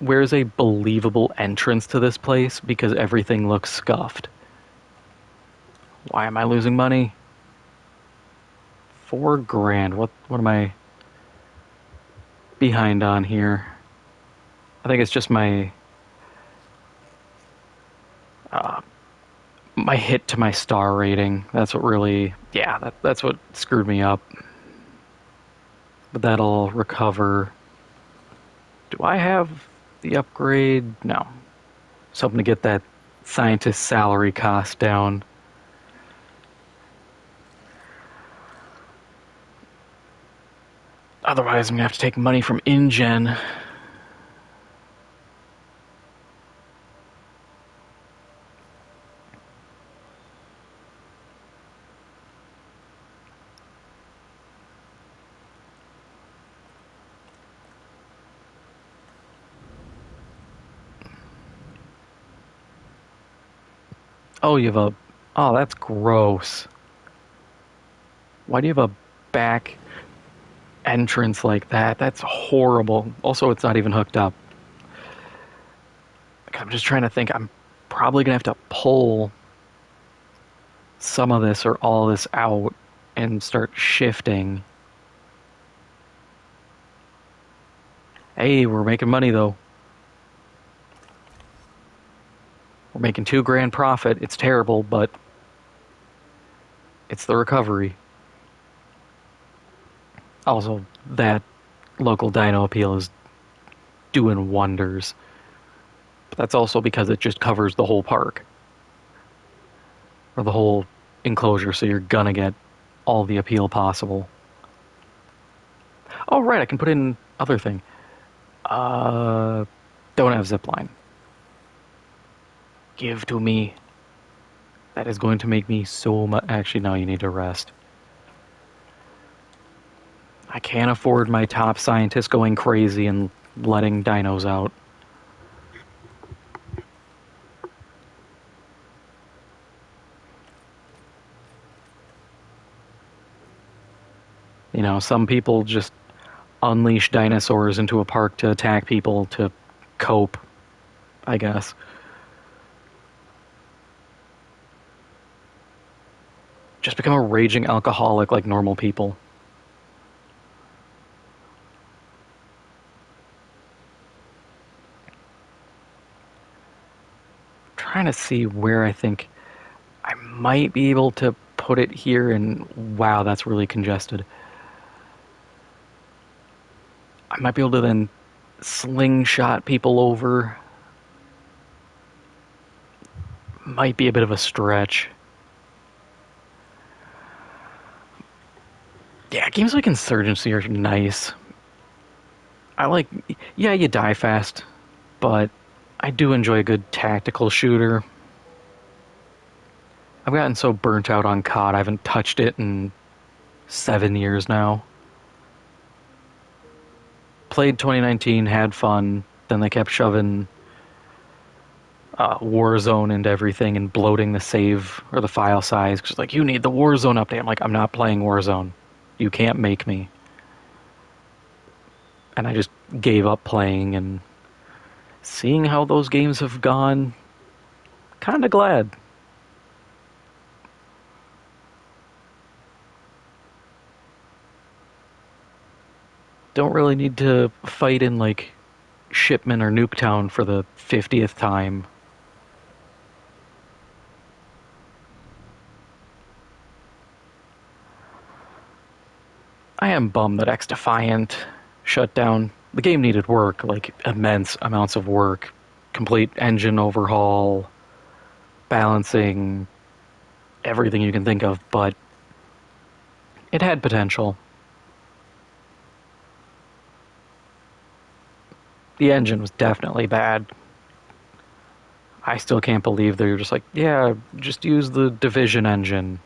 a believable entrance to this place because everything looks scuffed? Why am I losing money? $4,000. What am I behind on here? I think it's just my my hit to my star rating. That's what really, yeah, that's what screwed me up. But that'll recover. Do I have the upgrade? No. Just hoping to get that scientist salary cost down. Otherwise, I'm going to have to take money from InGen. Oh, you have a... Oh, that's gross. Why do you have a back entrance like that? That's horrible. Also, it's not even hooked up. I'm just trying to think. I'm probably going to have to pull some of this or all this out and start shifting. Hey, we're making money, though. We're making $2,000 profit. It's terrible, but it's the recovery. Also, that local dino appeal is doing wonders. But that's also because it just covers the whole park. Or the whole enclosure, so you're gonna get all the appeal possible. Oh, right, I can put in other thing. Uh, don't have zipline. Give to me. That is going to make me so much. Actually, no, you need to rest. I can't afford my top scientist going crazy and letting dinos out. You know, some people just unleash dinosaurs into a park to attack people to cope, I guess. Just become a raging alcoholic like normal people. I'm trying to see where I think I might be able to put it here, and wow, that's really congested. I might be able to then slingshot people over. Might be a bit of a stretch. Yeah, games like Insurgency are nice. I like, yeah, you die fast, but I do enjoy a good tactical shooter. I've gotten so burnt out on COD, I haven't touched it in 7 years now. Played 2019, had fun, then they kept shoving Warzone into everything and bloating the save or the file size. Because like, you need the Warzone update. I'm like, I'm not playing Warzone. You can't make me. And I just gave up playing, and seeing how those games have gone, kinda glad. Don't really need to fight in like Shipment or Nuketown for the 50th time. I am bummed that X Defiant shut down. The game needed work, like immense amounts of work. Complete engine overhaul, balancing, everything you can think of, but it had potential. The engine was definitely bad. I still can't believe they're just like, yeah, just use the Division engine.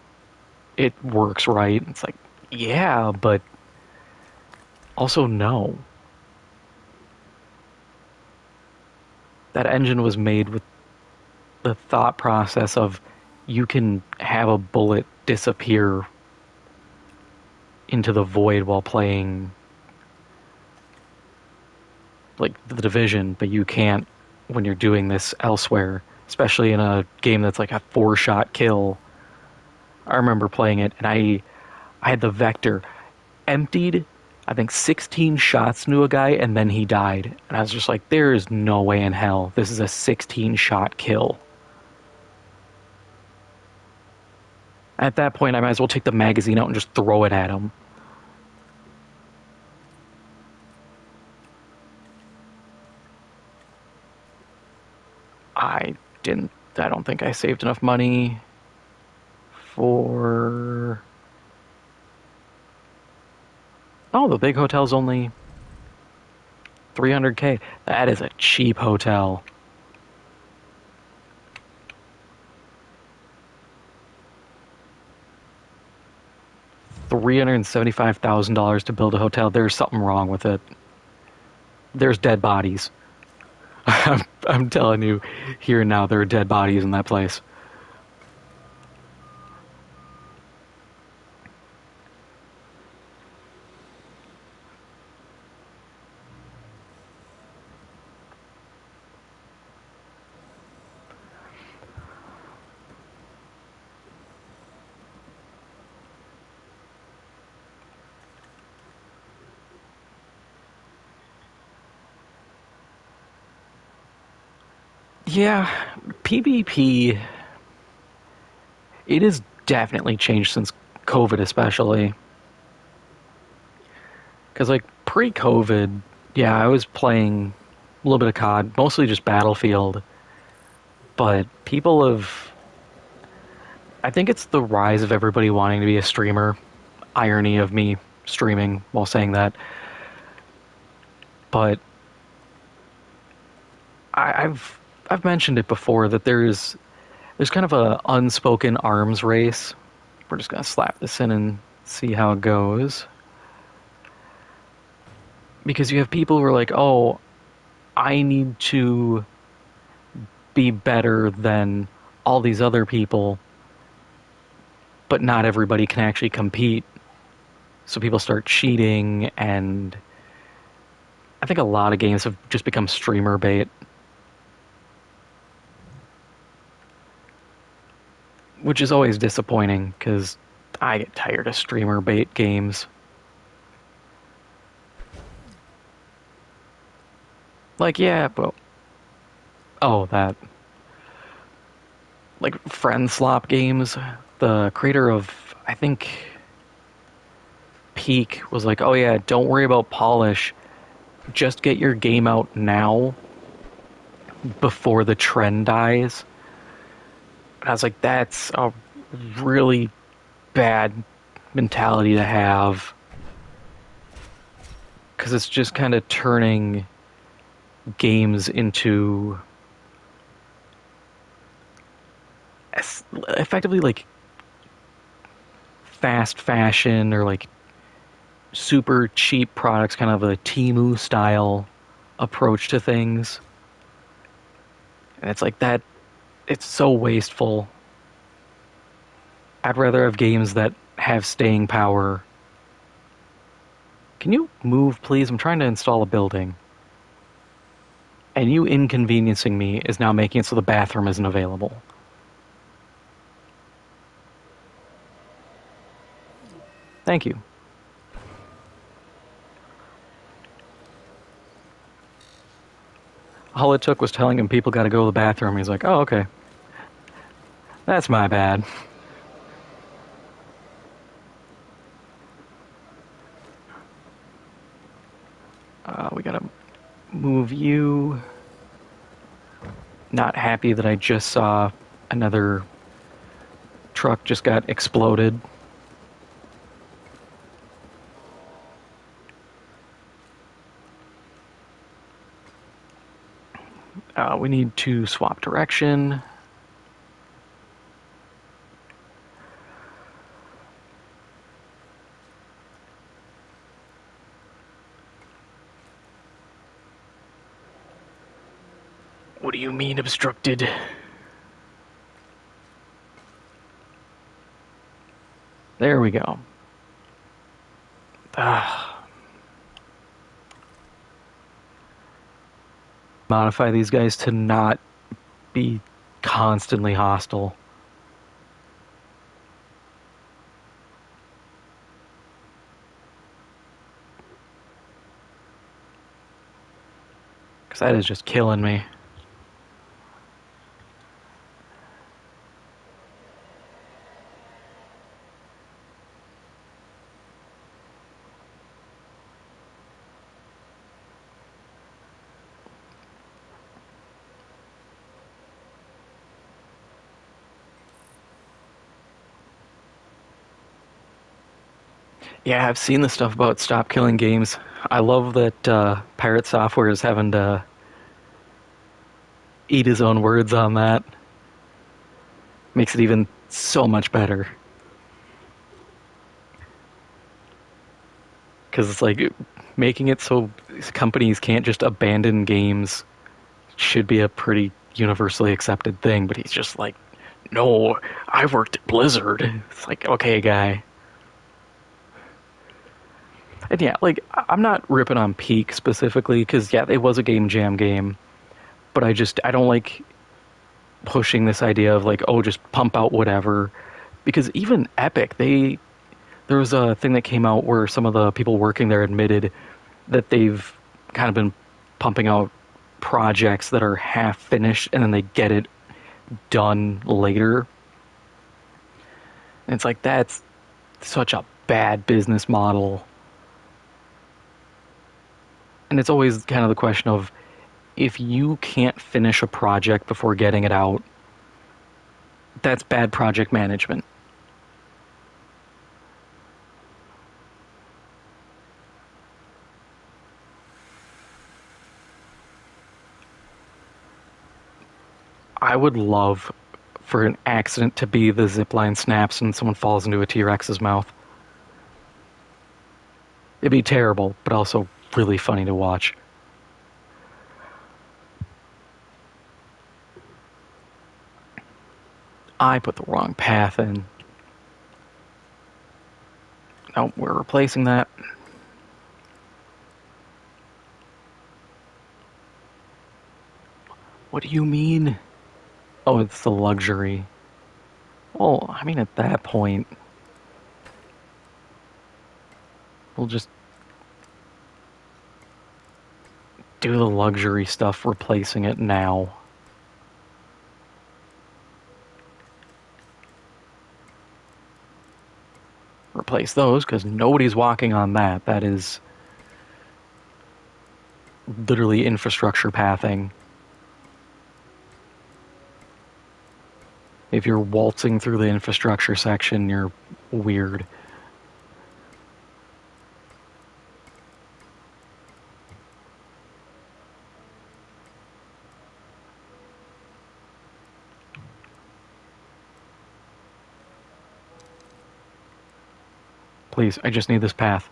It works right. It's like, yeah, but also no. That engine was made with the thought process of you can have a bullet disappear into the void while playing like the Division, but you can't when you're doing this elsewhere, especially in a game that's like a 4-shot kill. I remember playing it, and I had the Vector emptied, I think 16 shots into a guy, and then he died. And I was just like, there is no way in hell this is a 16-shot kill. At that point, I might as well take the magazine out and just throw it at him. I don't think I saved enough money for... Oh, the big hotel's only 300K. That is a cheap hotel. $375,000 to build a hotel. There's something wrong with it. There's dead bodies. I'm telling you, here and now, there are dead bodies in that place. Yeah, PvP, it has definitely changed since COVID, especially. Because, like, Pre-COVID, yeah, I was playing a little bit of COD, mostly just Battlefield. But people have, I think it's the rise of everybody wanting to be a streamer. Irony of me streaming while saying that. But I've mentioned it before that there's kind of a unspoken arms race. We're just gonna slap this in and see how it goes. Because you have people who are like, oh, I need to be better than all these other people, but not everybody can actually compete. So people start cheating, and I think a lot of games have just become streamer bait, which is always disappointing because I get tired of streamer bait games. Like, yeah, but oh, that like friend slop games. The creator of, I think, Peak was like, oh yeah, don't worry about polish, just get your game out now before the trend dies. And I was like, that's a really bad mentality to have, because it's just kind of turning games into effectively like fast fashion or like super cheap products, kind of a Temu style approach to things. And it's like that, it's so wasteful. I'd rather have games that have staying power. Can you move, please? I'm trying to install a building. And you inconveniencing me is now making it so the bathroom isn't available. Thank you. All it took was telling him people gotta go to the bathroom. He's like, oh, okay. That's my bad. We gotta move you. Not happy that I just saw another truck just got exploded. We need to swap direction. What do you mean obstructed? There we go. Modify these guys to not be constantly hostile. Because that is just killing me. Yeah, I've seen the stuff about stop killing games. I love that Pirate Software is having to eat his own words on that. Makes it even so much better. Because it's like making it so companies can't just abandon games should be a pretty universally accepted thing, but he's just like, no, I worked at Blizzard. It's like, okay, guy. And yeah, like, I'm not ripping on Peak specifically, because yeah, it was a game jam game, but I don't like pushing this idea of like, oh, just pump out whatever, because even Epic, there was a thing that came out where some of the people working there admitted that they've kind of been pumping out projects that are half finished and then they get it done later. And it's like, that's such a bad business model. And it's always kind of the question of, if you can't finish a project before getting it out, that's bad project management. I would love for an accident to be the zipline snaps and someone falls into a T-Rex's mouth. It'd be terrible, but also really funny to watch. I put the wrong path in. No, we're replacing that. What do you mean? Oh, it's the luxury. Well, I mean, at that point, we'll just do the luxury stuff, replacing it now. Replace those, because nobody's walking on that. That is literally infrastructure pathing. If you're waltzing through the infrastructure section, you're weird. Please, I just need this path.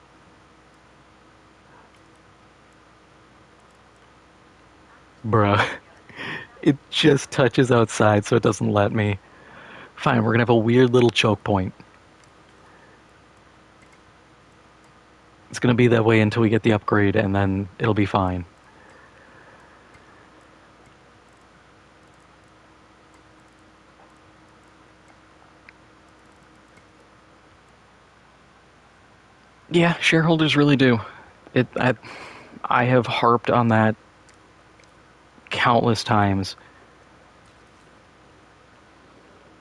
Bruh. It just touches outside, so it doesn't let me. Fine, we're gonna have a weird little choke point. It's gonna be that way until we get the upgrade, and then it'll be fine. Yeah, shareholders really do. I have harped on that countless times.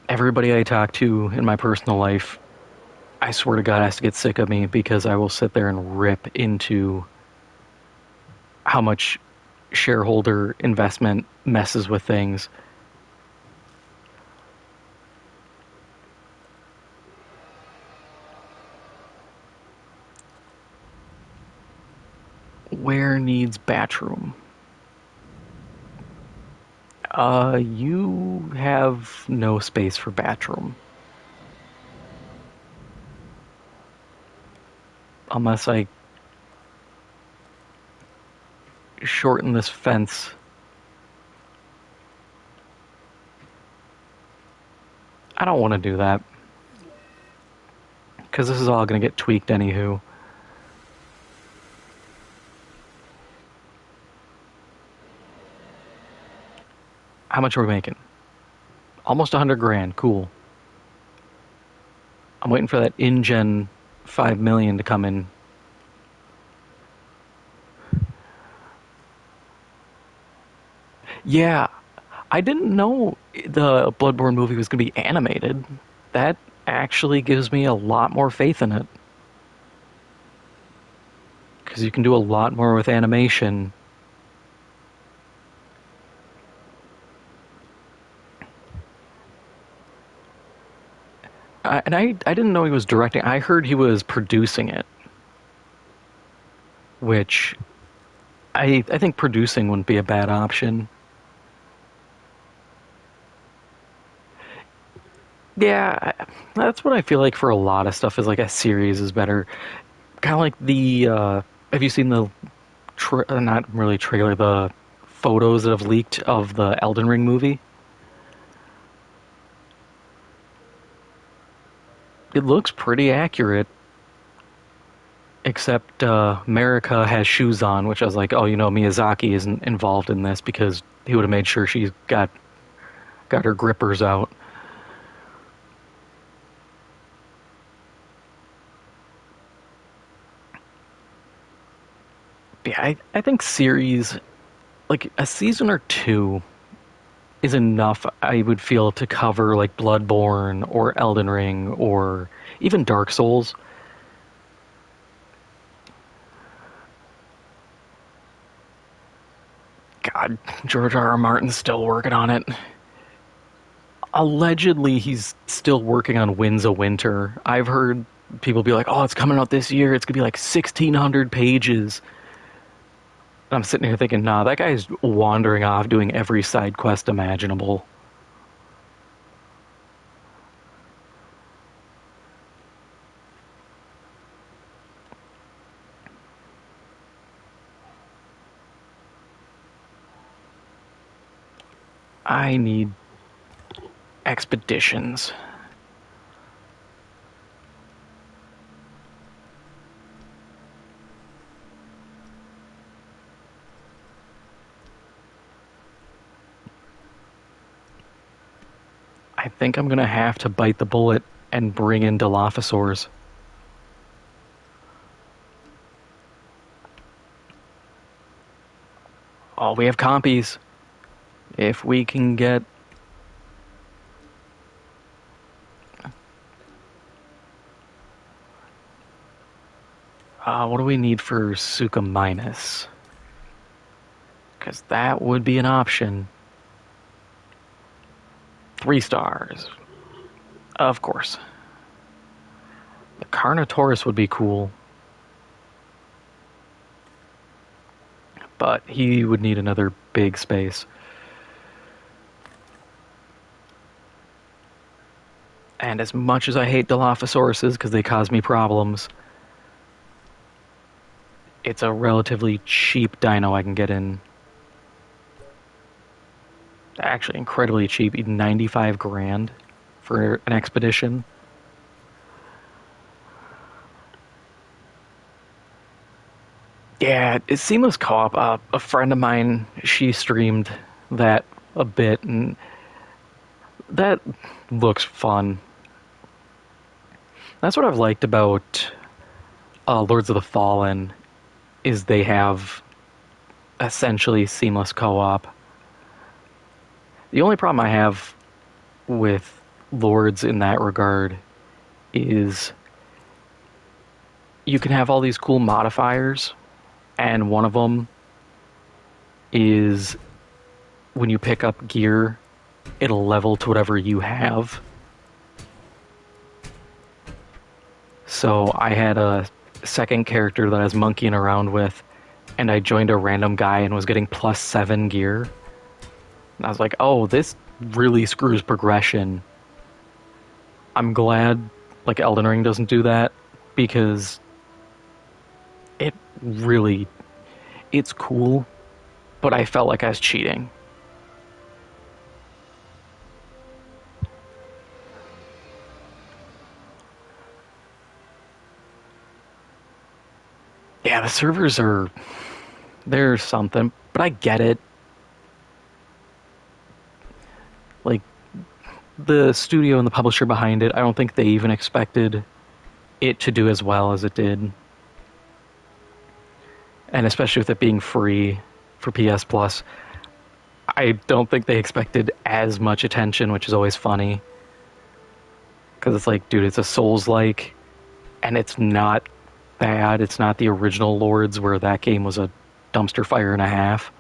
Everybody I talk to in my personal life, I swear to God, has to get sick of me, because I will sit there and rip into how much shareholder investment messes with things. Where needs bathroom? You have no space for bathroom. Unless I shorten this fence. I don't want to do that, because this is all going to get tweaked anywho. How much are we making? Almost 100 grand. Cool. I'm waiting for that InGen 5 million to come in. Yeah, I didn't know the Bloodborne movie was going to be animated. That actually gives me a lot more faith in it. Because you can do a lot more with animation. I didn't know he was directing. I heard he was producing it. Which, I think producing wouldn't be a bad option. Yeah, that's what I feel like for a lot of stuff, is like a series is better. Kind of like the, have you seen the, not really trailer, the photos that have leaked of the Elden Ring movie? It looks pretty accurate, except Marika has shoes on, which I was like, oh, Miyazaki isn't involved in this, because he would have made sure she's got her grippers out. Yeah, I think series, like a season or two, is enough, I would feel, to cover like Bloodborne or Elden Ring or even Dark Souls. God, George R. R. Martin's still working on it. Allegedly, he's still working on Winds of Winter. I've heard people be like, oh, it's coming out this year. It's going to be like 1,600 pages. And I'm sitting here thinking, nah, that guy's wandering off doing every side quest imaginable. I need expeditions. I think I'm gonna have to bite the bullet and bring in Dilophosaurs. Oh, we have compies. If we can get... what do we need for Suka Minus? Because that would be an option. 3 stars. Of course. The Carnotaurus would be cool. But he would need another big space. And as much as I hate Dilophosauruses because they cause me problems, it's a relatively cheap dino I can get in. Actually, incredibly cheap, even 95 grand for an expedition. Yeah, it's seamless co-op. A friend of mine, she streamed that a bit, and that looks fun. That's what I've liked about Lords of the Fallen, is they have essentially seamless co-op. The only problem I have with Lords in that regard is you can have all these cool modifiers, and one of them is when you pick up gear, it'll level to whatever you have. So I had a second character that I was monkeying around with, and I joined a random guy and was getting +7 gear. And I was like, oh, this really screws progression. I'm glad like Elden Ring doesn't do that, because it really, it's cool, but I felt like I was cheating. Yeah, the servers are, they're something, but I get it. Like, the studio and the publisher behind it, I don't think they even expected it to do as well as it did. And especially with it being free for PS Plus, I don't think they expected as much attention, which is always funny. Because it's like, dude, it's a Souls-like, and it's not bad. It's not the original Lords, where that game was a dumpster fire and a half.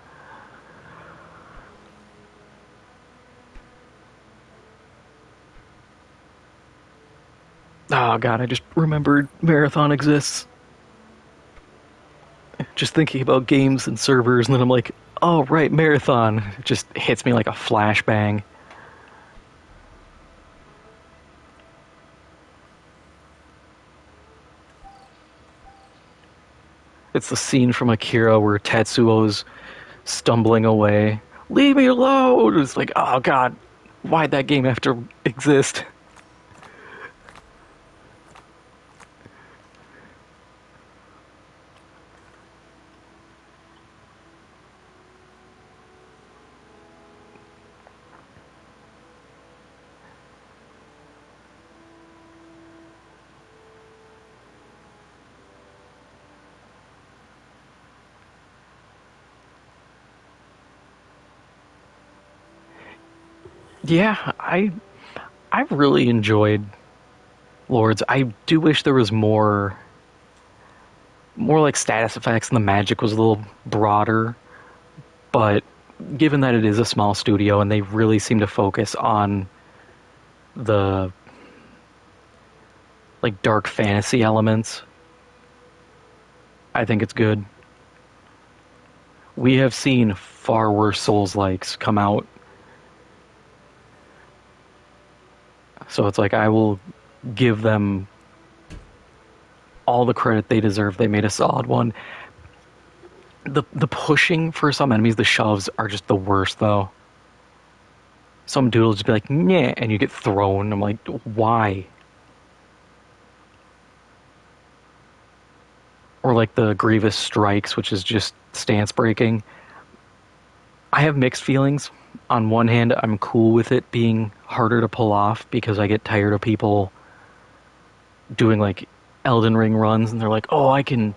Oh god, I just remembered Marathon exists. Just thinking about games and servers, and then I'm like, oh right, Marathon. It just hits me like a flashbang. It's the scene from Akira where Tetsuo's stumbling away. Leave me alone! It's like, oh god, why'd that game have to exist? Yeah, I really enjoyed Lords. I do wish there was more like status effects and the magic was a little broader, but given that it is a small studio and they really seem to focus on the like dark fantasy elements, I think it's good. We have seen far worse Souls-likes come out, so it's like I will give them all the credit they deserve. They made a solid one. The pushing for some enemies, the shoves, are just the worst though. Some dude will just be like, "Nyeh," and you get thrown. I'm like, why? Or like the Grievous Strikes, which is just stance breaking. I have mixed feelings. On one hand, I'm cool with it being harder to pull off because I get tired of people doing like Elden Ring runs and they're like, oh, I can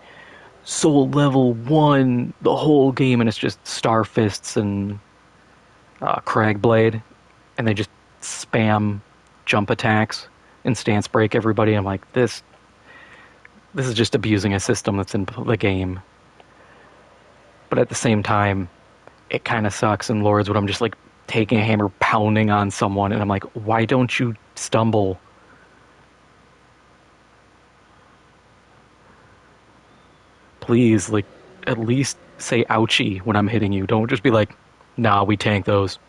soul level 1 the whole game, and it's just Star Fists and Cragblade, and they just spam jump attacks and stance break everybody. I'm like, this is just abusing a system that's in the game. But at the same time, it kind of sucks in Lords when I'm just like taking a hammer, pounding on someone, and I'm like, why don't you stumble? Please, like, at least say ouchie when I'm hitting you. Don't just be like, nah, we tank those.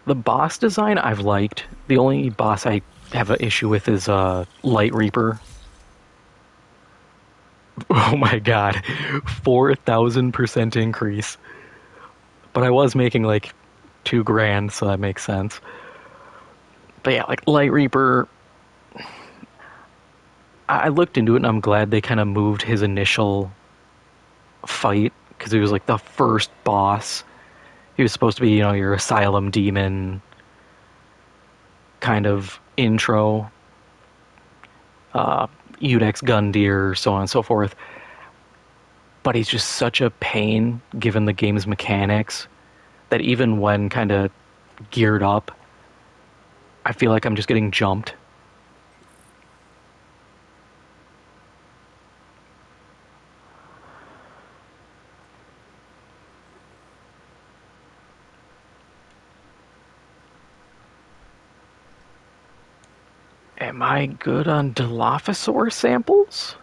The boss design I've liked. The only boss I have an issue with is Light Reaper. Oh my god, 4,000% increase. But I was making like $2,000, so that makes sense. But yeah, like Light Reaper, I looked into it and I'm glad they kind of moved his initial fight because he was like the first boss. He was supposed to be, your asylum demon kind of intro, Udex Gundyr, so on and so forth. But he's just such a pain given the game's mechanics that even when kind of geared up, I feel like I'm just getting jumped. Am I good on Dilophosaur samples?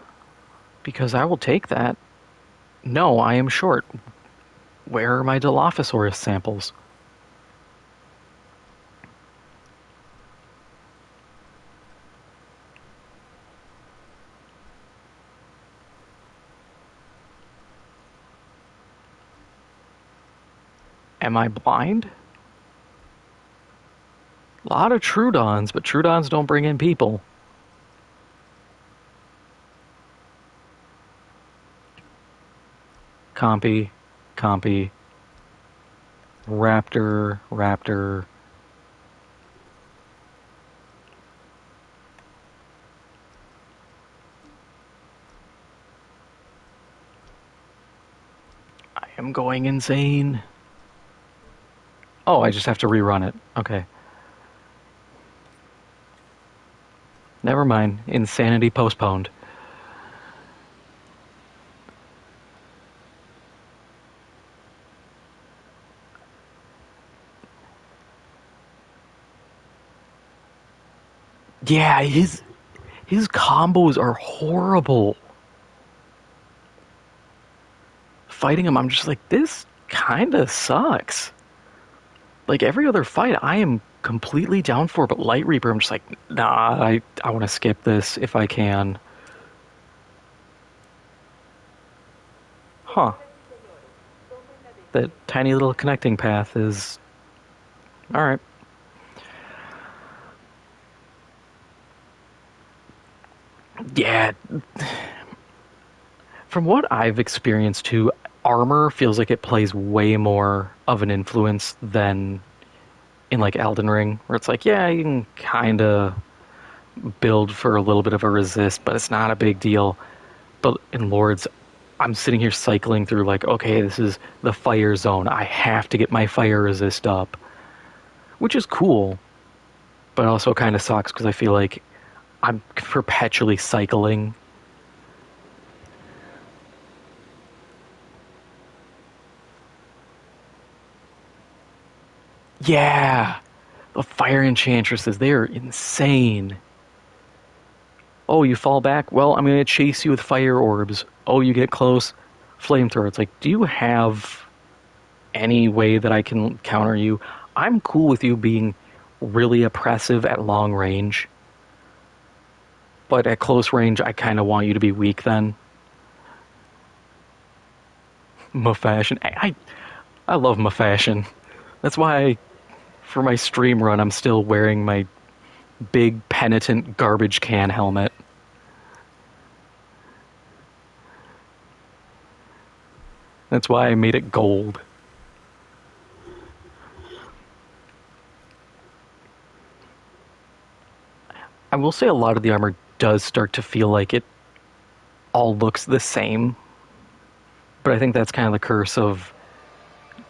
Because I will take that. No, I am short. Where are my Dilophosaurus samples? Am I blind? A lot of Troodons, but Troodons don't bring in people. Compy, Compy, Raptor, Raptor. I am going insane. Oh, I just have to rerun it. Okay. Never mind. Insanity postponed. Yeah, his combos are horrible. Fighting him, I'm just like, this kinda sucks. Like every other fight, I am completely down for, but Light Reaper, I'm just like, nah, I want to skip this if I can. Huh. That tiny little connecting path is... Alright. Yeah. From what I've experienced too, armor feels like it plays way more of an influence than in like Elden Ring, where it's like, yeah, you can kind of build for a little bit of a resist, but it's not a big deal. But in Lords, I'm sitting here cycling through like, okay, this is the fire zone. I have to get my fire resist up, which is cool, but also kind of sucks because I feel like I'm perpetually cycling. Yeah, the fire enchantresses, they are insane. Oh, you fall back? Well, I'm going to chase you with fire orbs. Oh, you get close? Flamethrower. It's like, do you have any way that I can counter you? I'm cool with you being really oppressive at long range, but at close range, I kind of want you to be weak then. Mafashion. I love Mafashion. That's why, for my stream run, I'm still wearing my big penitent garbage can helmet. That's why I made it gold. I will say a lot of the armor does start to feel like it all looks the same, but I think that's kind of the curse of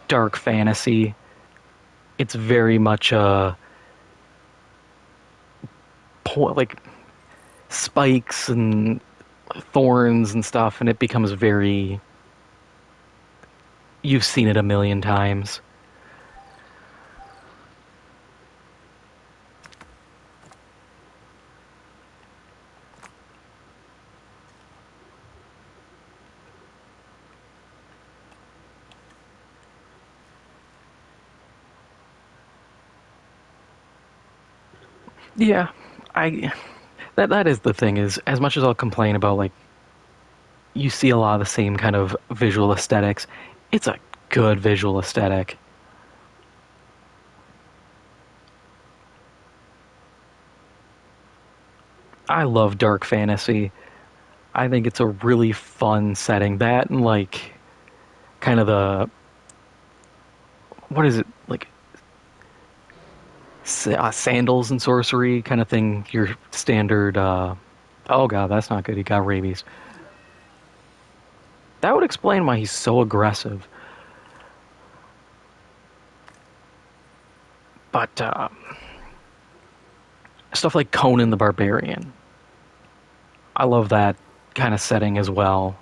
dark fantasy. It's very much like spikes and thorns and stuff, and it becomes very... You've seen it a million times. Yeah, I that is the thing, is as much as I'll complain about, like, you see a lot of the same kind of visual aesthetics, it's a good visual aesthetic. I love dark fantasy. I think it's a really fun setting. That and, like, kind of the... What is it? Like, sandals and sorcery kind of thing. Your standard... oh god, that's not good. He got rabies. That would explain why he's so aggressive. But, stuff like Conan the Barbarian. I love that kind of setting as well.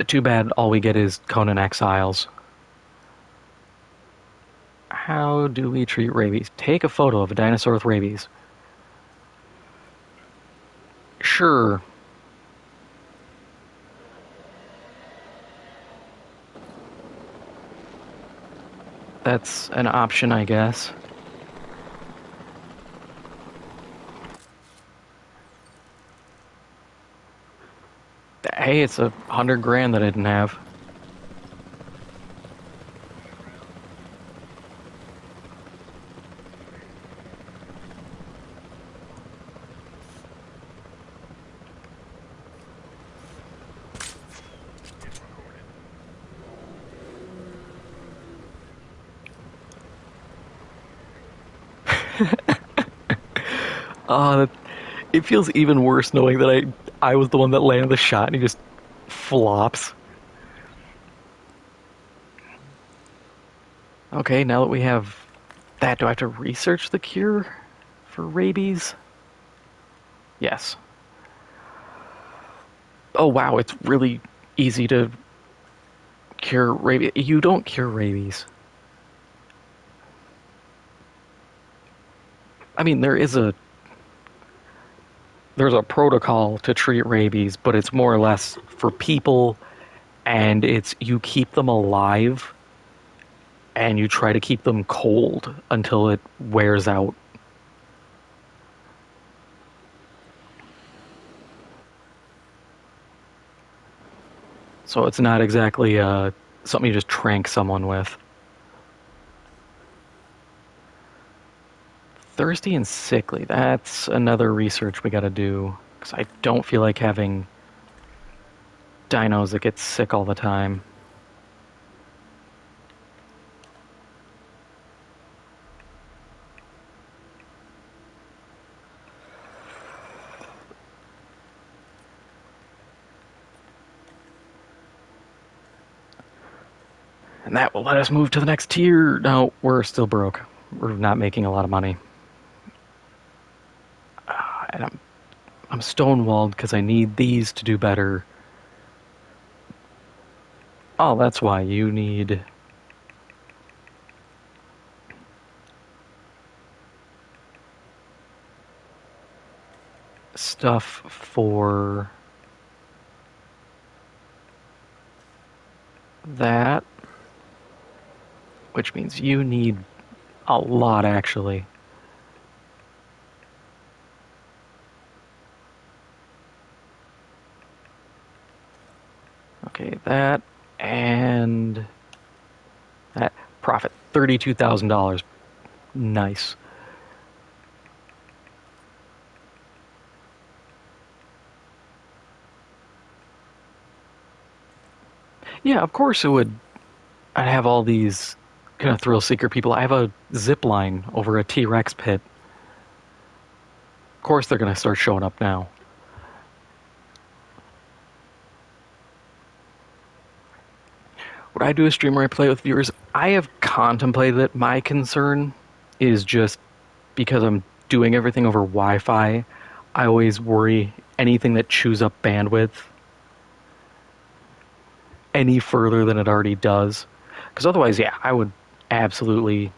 Too bad all we get is Conan Exiles. How do we treat rabies? Take a photo of a dinosaur with rabies. Sure. That's an option, I guess. Hey, it's $100,000 that I didn't have. Uh, it feels even worse knowing that I was the one that landed the shot and he just flops. Okay, now that we have that, do I have to research the cure for rabies? Yes. Oh wow, it's really easy to cure rabies. You don't cure rabies. I mean, there's a protocol to treat rabies, but it's more or less for people, and it's you keep them alive and you try to keep them cold until it wears out. So it's not exactly something you just trank someone with. Thirsty and sickly. That's another research we gotta do. Because I don't feel like having dinos that get sick all the time. And that will let us move to the next tier. No, we're still broke. We're not making a lot of money. I'm stonewalled because I need these to do better. Oh, that's why you need... stuff for... that. Which means you need a lot, actually. Okay, that and that. Profit $32,000. Nice. Yeah, of course it would. I'd have all these kind of thrill seeker people. I have a zip line over a T-Rex pit. Of course they're going to start showing up now. Would I do a stream where I play with viewers? I have contemplated it. My concern is just because I'm doing everything over Wi-Fi, I always worry anything that chews up bandwidth any further than it already does. Because otherwise, yeah, I would absolutely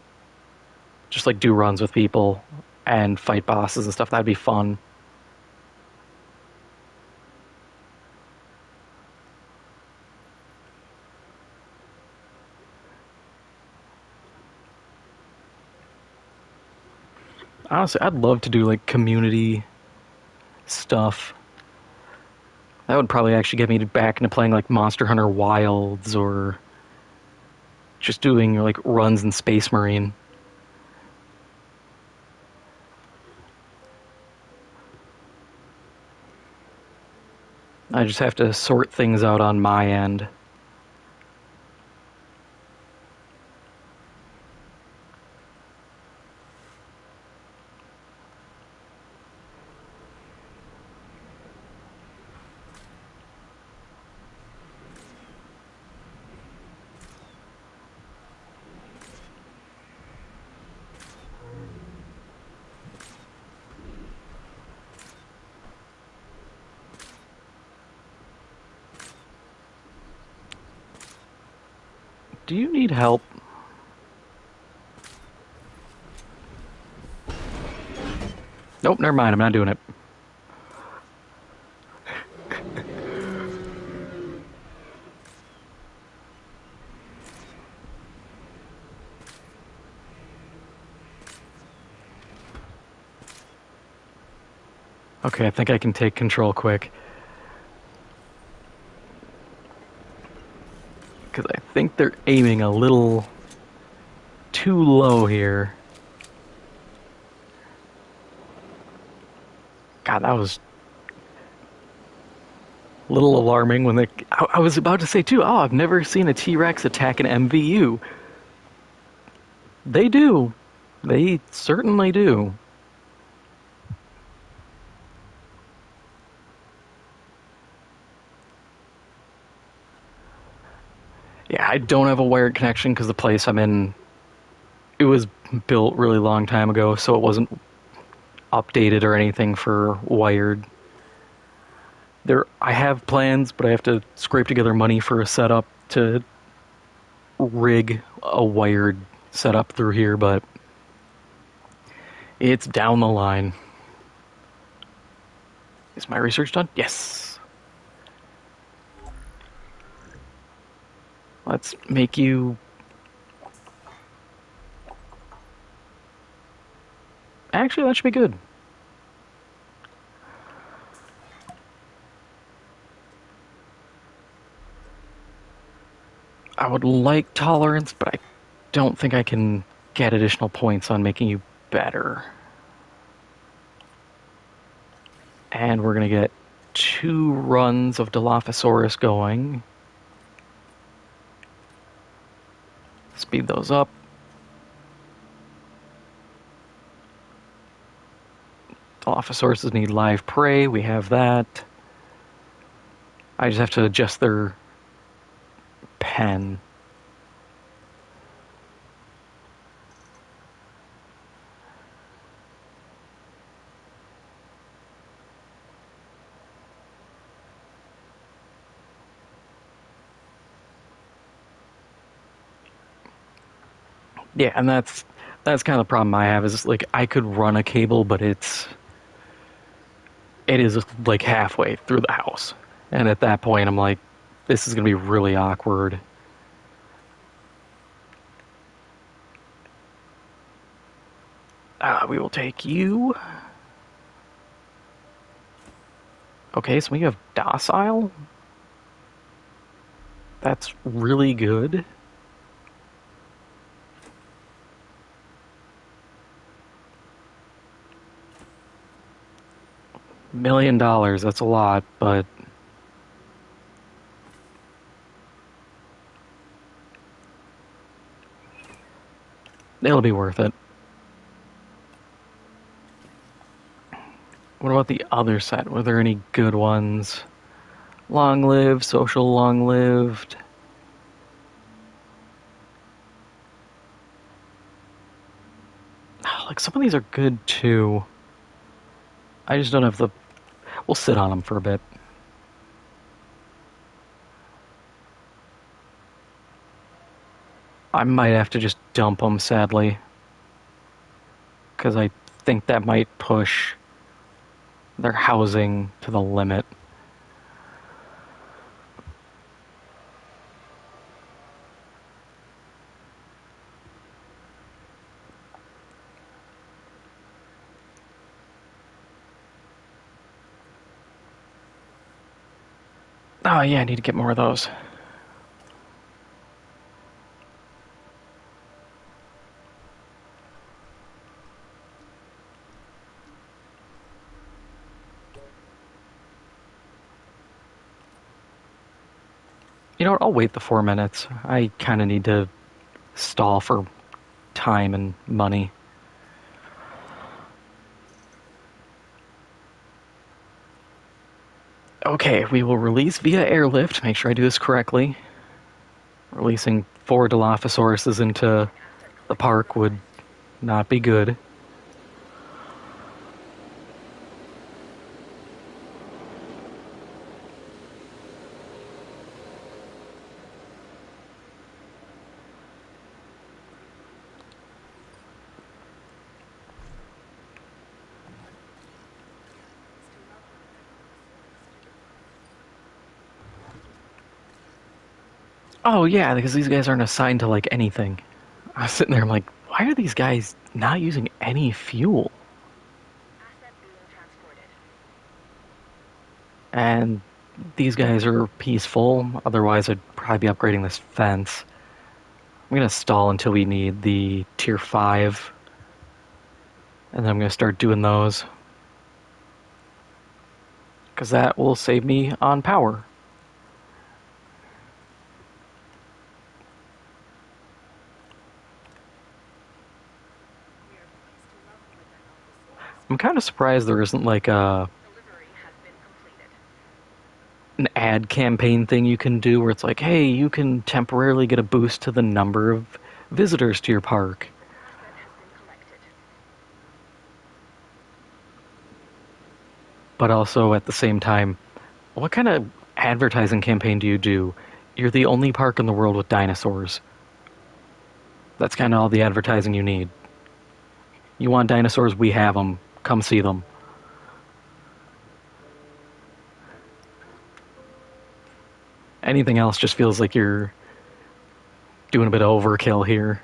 just like do runs with people and fight bosses and stuff. That'd be fun. Honestly, I'd love to do like community stuff. That would probably actually get me back into playing like Monster Hunter Wilds or just doing like runs in Space Marine. I just have to sort things out on my end. Do you need help? Nope, never mind. I'm not doing it. Okay, I think I can take control quick. Because I think they're aiming a little too low here. God, that was a little alarming when they... I was about to say, too, oh, I've never seen a T-Rex attack an MVU. They do. They certainly do. Yeah, I don't have a wired connection because the place I'm in, it was built really long time ago, so it wasn't updated or anything for wired. I have plans, but I have to scrape together money for a setup to rig a wired setup through here, but it's down the line. Is my research done? Yes. Let's make you... Actually, that should be good. I would like tolerance, but I don't think I can get additional points on making you better. And we're going to get 2 runs of Dilophosaurus going. Speed those up. Dilophosaurus need live prey. We have that. I just have to adjust their pen. Yeah, and that's kind of the problem I have is like I could run a cable, but it is like halfway through the house, and at that point I'm like, this is gonna be really awkward. We will take you. Okay, so we have docile. That's really good. $1 million, that's a lot, but it'll be worth it. What about the other side? Were there any good ones? Long lived, social long lived. Like some of these are good too. I just don't have the. We'll sit on them for a bit. I might have to just dump them, sadly, because I think that might push their housing to the limit. Oh yeah, I need to get more of those. You know what? I'll wait the 4 minutes. I kind of need to stall for time and money. Okay, we will release via airlift. Make sure I do this correctly. Releasing 4 Dilophosaurus into the park would not be good. Oh yeah, because these guys aren't assigned to like anything. I was sitting there, I'm like, why are these guys not using any fuel? And these guys are peaceful, otherwise I'd probably be upgrading this fence. I'm gonna stall until we need the tier 5, and then I'm gonna start doing those. Because that will save me on power. I'm kind of surprised there isn't like an ad campaign thing you can do where it's like, hey, you can temporarily get a boost to the number of visitors to your park. But also at the same time, what kind of advertising campaign do you do? You're the only park in the world with dinosaurs. That's kind of all the advertising you need. You want dinosaurs? We have them. Come see them. Anything else just feels like you're doing a bit of overkill here.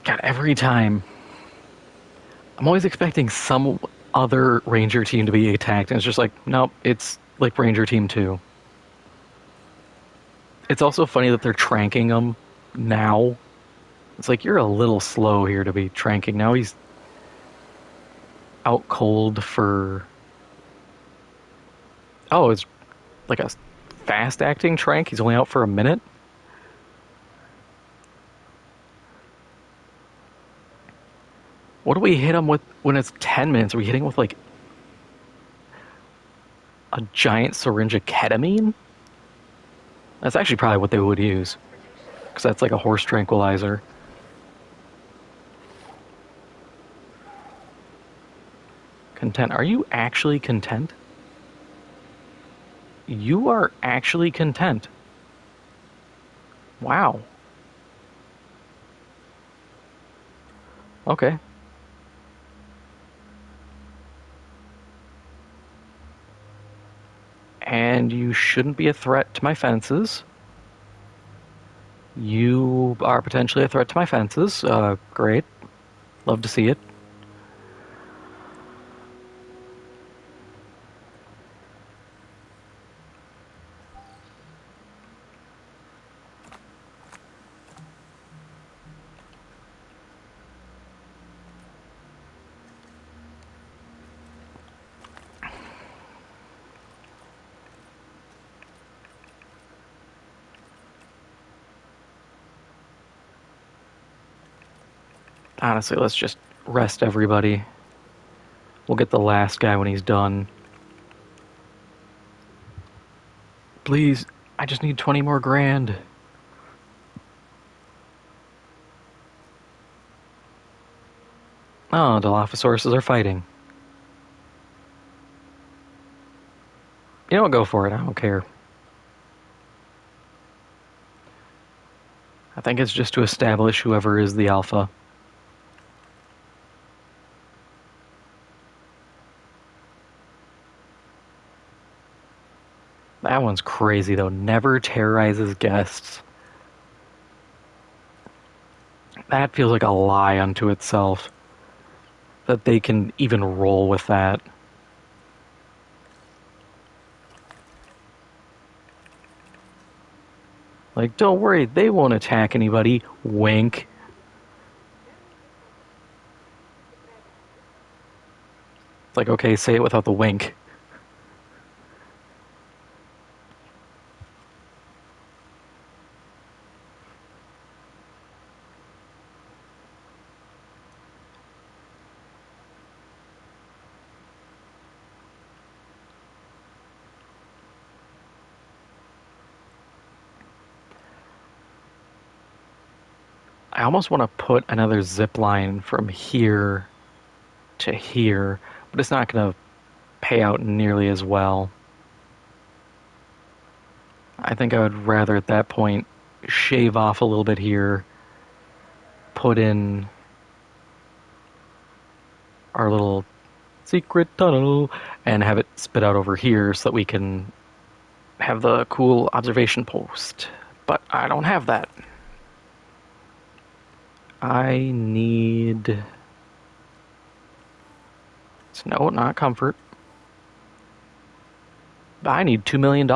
God, every time. I'm always expecting some other Ranger team to be attacked, and it's just like, nope, it's like Ranger Team 2. It's also funny that they're tranking them now. It's like, you're a little slow here to be tranking. Now he's out cold for... Oh, it's like a fast-acting trank? He's only out for a minute? What do we hit him with when it's 10 minutes? Are we hitting with, like, a giant syringe of ketamine? That's actually probably what they would use. Because that's like a horse tranquilizer. Content. Are you actually content? You are actually content. Wow. Okay. And you shouldn't be a threat to my fences. You are potentially a threat to my fences. Great. Love to see it. Honestly, let's just rest everybody. We'll get the last guy when he's done. Please, I just need 20 more grand. Oh, Dilophosaurus are fighting. You don't go for it, I don't care. I think it's just to establish whoever is the alpha. That one's crazy, though. Never terrorizes guests. That feels like a lie unto itself. That they can even roll with that. Like, don't worry, they won't attack anybody. Wink. It's like, okay, say it without the wink. I almost want to put another zip line from here to here, but it's not going to pay out nearly as well. I think I would rather at that point shave off a little bit here, put in our little secret tunnel, and have it spit out over here so that we can have the cool observation post. But I don't have that. I need... No, not comfort. I need $2 million.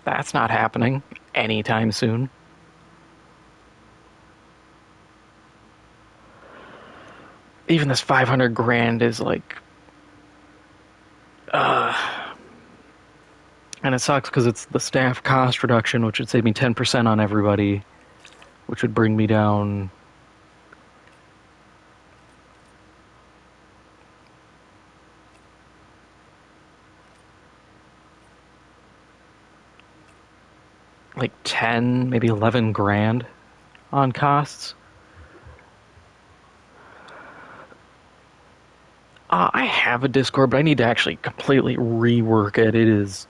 That's not happening anytime soon. Even this 500 grand is like... And it sucks because it's the staff cost reduction, which would save me 10% on everybody, which would bring me down... like 10, maybe 11 grand on costs. I have a Discord, but I need to actually completely rework it. It is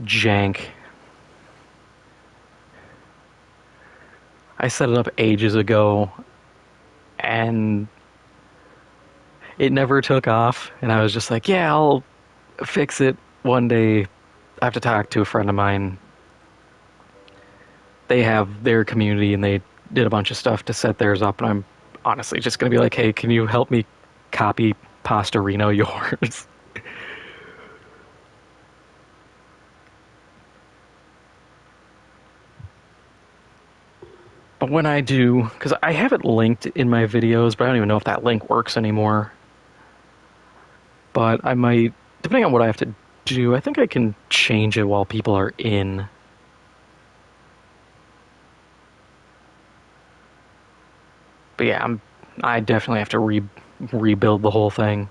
jank. I set it up ages ago, and it never took off, and I was just like, yeah, I'll fix it one day. I have to talk to a friend of mine. They have their community, and they did a bunch of stuff to set theirs up, and I'm honestly just going to be like, hey, can you help me copy Pastorino yours? But when I do, because I have it linked in my videos, but I don't even know if that link works anymore. But I might, depending on what I have to do, I think I can change it while people are in. But yeah, I definitely have to rebuild the whole thing.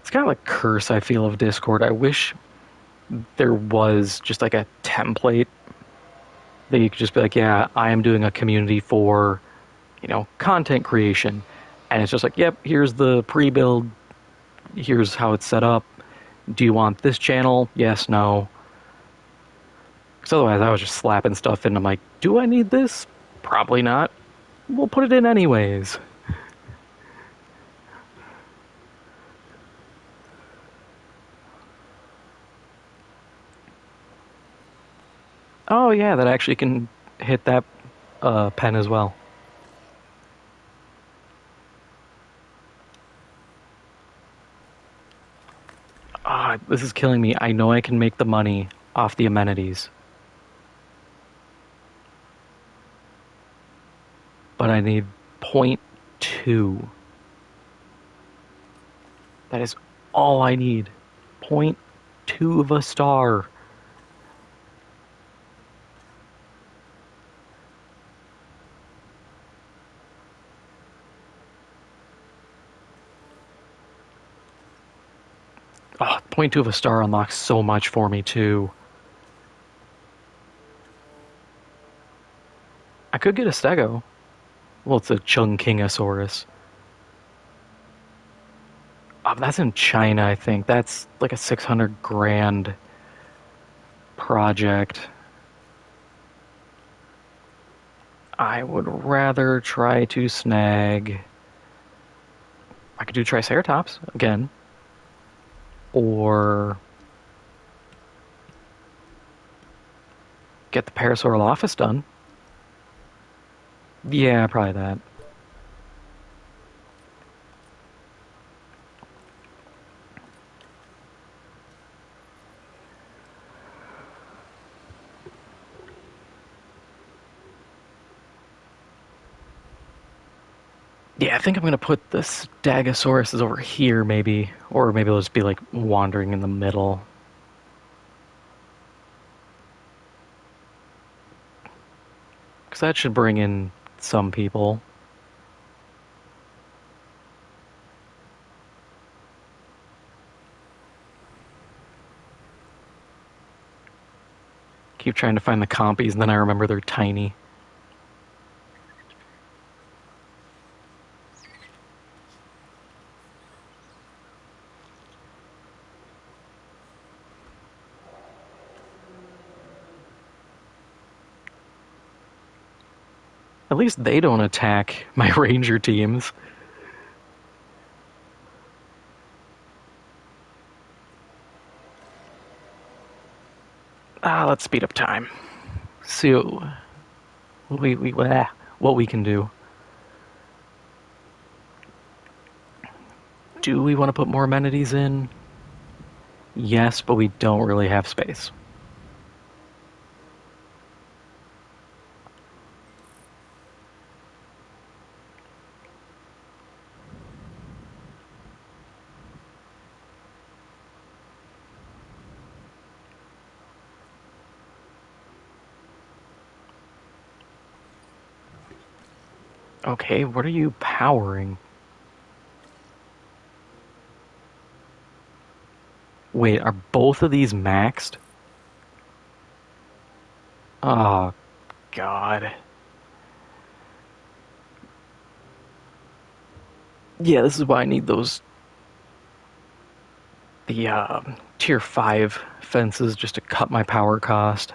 It's kind of like a curse I feel of Discord. I wish there was just like a template that you could just be like, yeah, I am doing a community for, content creation. And it's just like, yep, here's the pre-build, here's how it's set up. Do you want this channel? Yes, no. Because otherwise I was just slapping stuff in. I'm like, do I need this? Probably not. We'll put it in anyways. Oh yeah, that actually can hit that pen as well. Ah, this is killing me. I know I can make the money off the amenities. But I need point 0.2. That is all I need. Point 0.2 of a star. Oh, point 0.2 of a star unlocks so much for me, too. I could get a stego. Well, it's a Chungkingosaurus. Oh, that's in China, I think. That's like a 600 grand project. I would rather try to snag. I could do Triceratops again. Or get the Parasaurolophus done. Yeah, probably that. Yeah, I think I'm gonna put the Stegosaurus over here, maybe. Or maybe it'll just be like wandering in the middle. Because that should bring in some people. Keep trying to find the compies, and then I remember they're tiny. At least they don't attack my ranger teams. Let's speed up time. See what we can do. Do we want to put more amenities in? Yes, but we don't really have space. Okay, what are you powering? Wait, are both of these maxed? Oh, God. Yeah, this is why I need those. The tier 5 fences just to cut my power cost.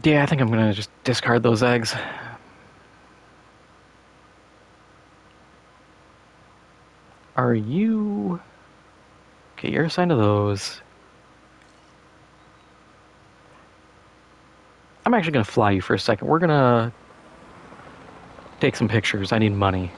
Yeah, I think I'm gonna just discard those eggs. Are you... Okay, you're assigned to those. I'm actually gonna fly you for a second. We're gonna take some pictures. I need money.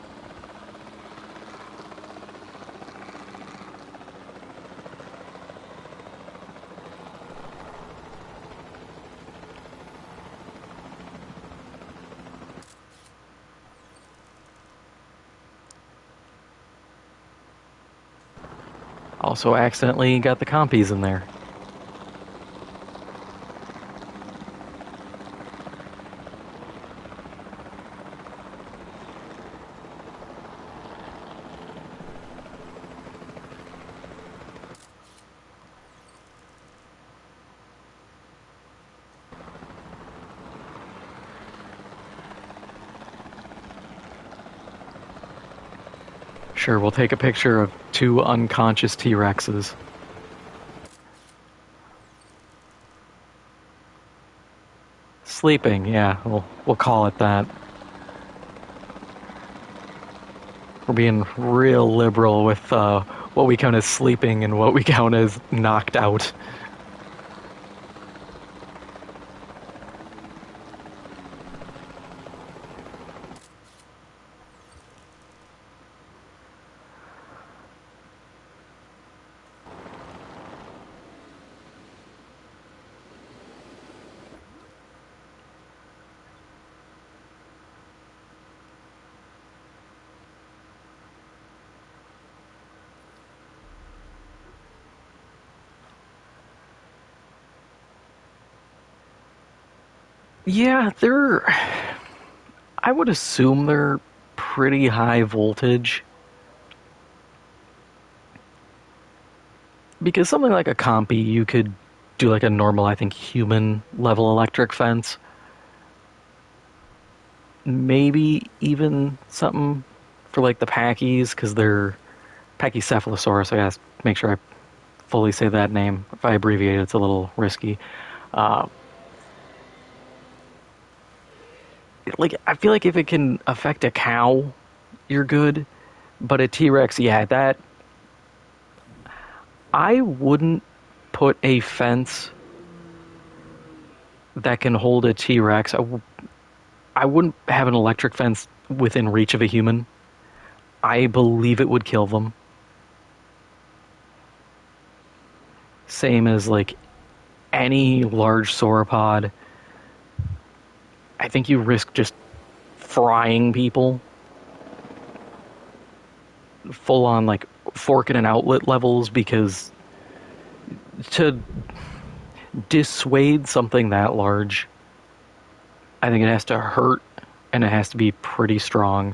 Also accidentally got the compies in there. Sure, we'll take a picture of two unconscious T-Rexes. Sleeping, yeah, we'll call it that. We're being real liberal with what we count as sleeping and what we count as knocked out. Yeah, I would assume they're pretty high voltage. Because something like a compy, you could do like a normal, I think, human level electric fence. Maybe even something for like the Packies, because they're Pachycephalosaurus. I gotta make sure I fully say that name. If I abbreviate it, it's a little risky. Uh, like, I feel like if it can affect a cow, you're good. But a T-Rex, yeah, that I wouldn't put a fence that can hold a T-Rex. I wouldn't have an electric fence within reach of a human. I believe it would kill them. Same as like any large sauropod. I think you risk just frying people. Full on like fork and outlet levels, because to dissuade something that large, I think it has to hurt and it has to be pretty strong.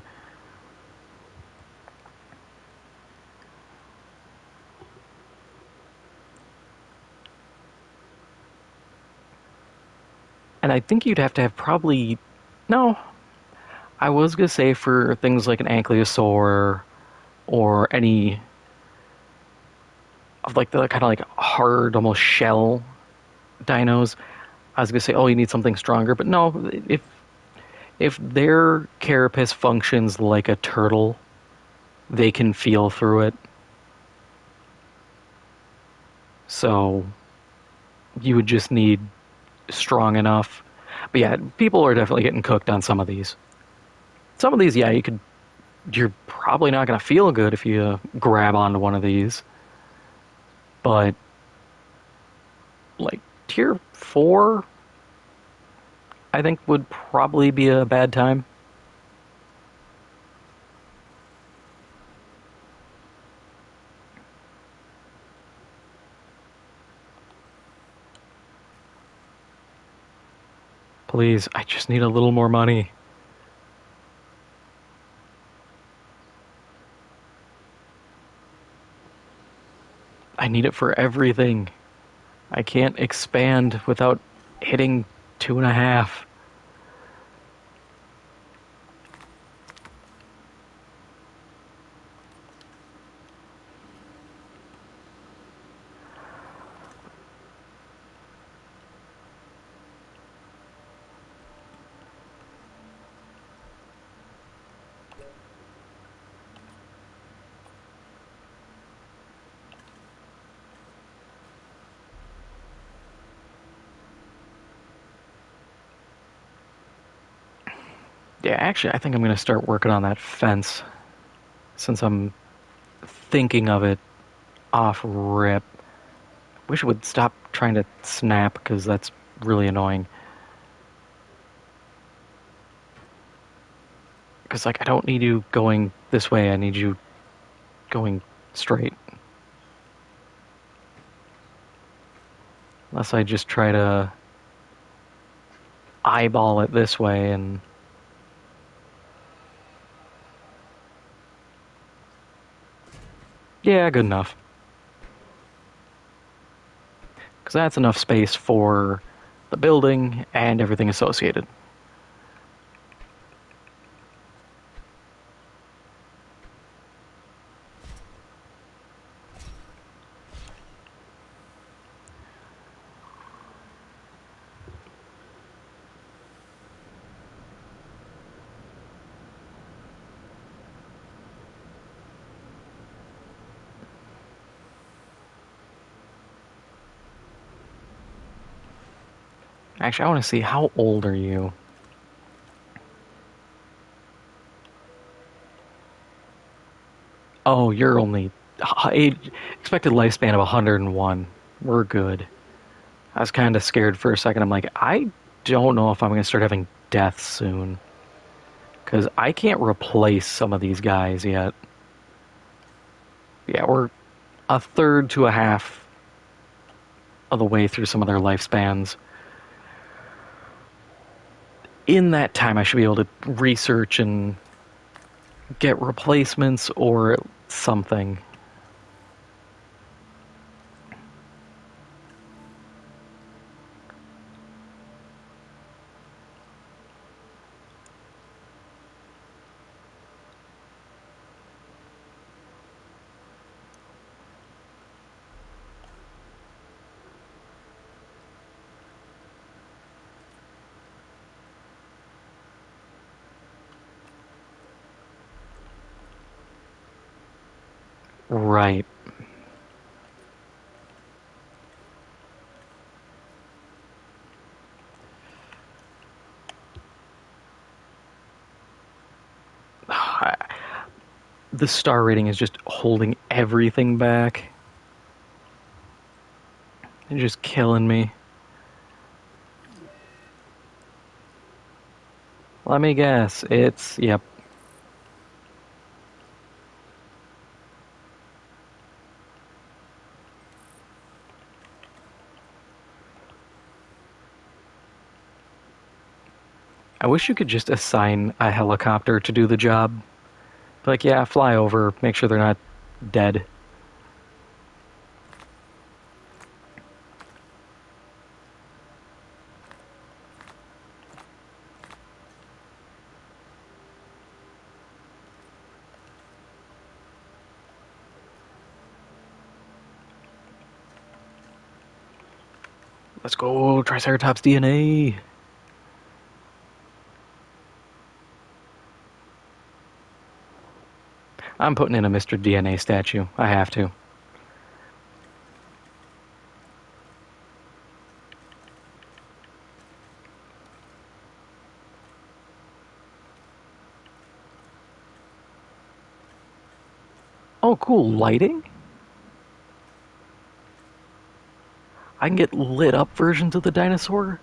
And I think you'd have to have probably. No, I was gonna say for things like an ankylosaur or any of like the kind of like hard, almost shell dinos. I was gonna say, oh, you need something stronger, but no. If their carapace functions like a turtle, they can feel through it. So you would just need strong enough. But yeah, people are definitely getting cooked on some of these. Some of these, yeah, you're probably not going to feel good if you grab onto one of these. But like tier 4, I think would probably be a bad time. Please, I just need a little more money. I need it for everything. I can't expand without hitting 2.5. Yeah, actually, I think I'm going to start working on that fence since I'm thinking of it off rip. Wish it would stop trying to snap because that's really annoying. Because, like, I don't need you going this way, I need you going straight. Unless I just try to eyeball it this way and... Yeah, good enough. Because that's enough space for the building and everything associated. Actually, I want to see, how old are you? Oh, you're only... expected lifespan of 101. We're good. I was kind of scared for a second. I'm like, I don't know if I'm going to start having deaths soon. Because I can't replace some of these guys yet. Yeah, we're a third to a half of the way through some of their lifespans. In that time, I should be able to research and get replacements or something. Right. The star rating is just holding everything back. It's just killing me. Let me guess. It's... Yep. I wish you could just assign a helicopter to do the job. Like, yeah, fly over, make sure they're not dead. Let's go, Triceratops DNA. I'm putting in a Mr. DNA statue. I have to. Oh, cool. Lighting? I can get lit up versions of the dinosaur?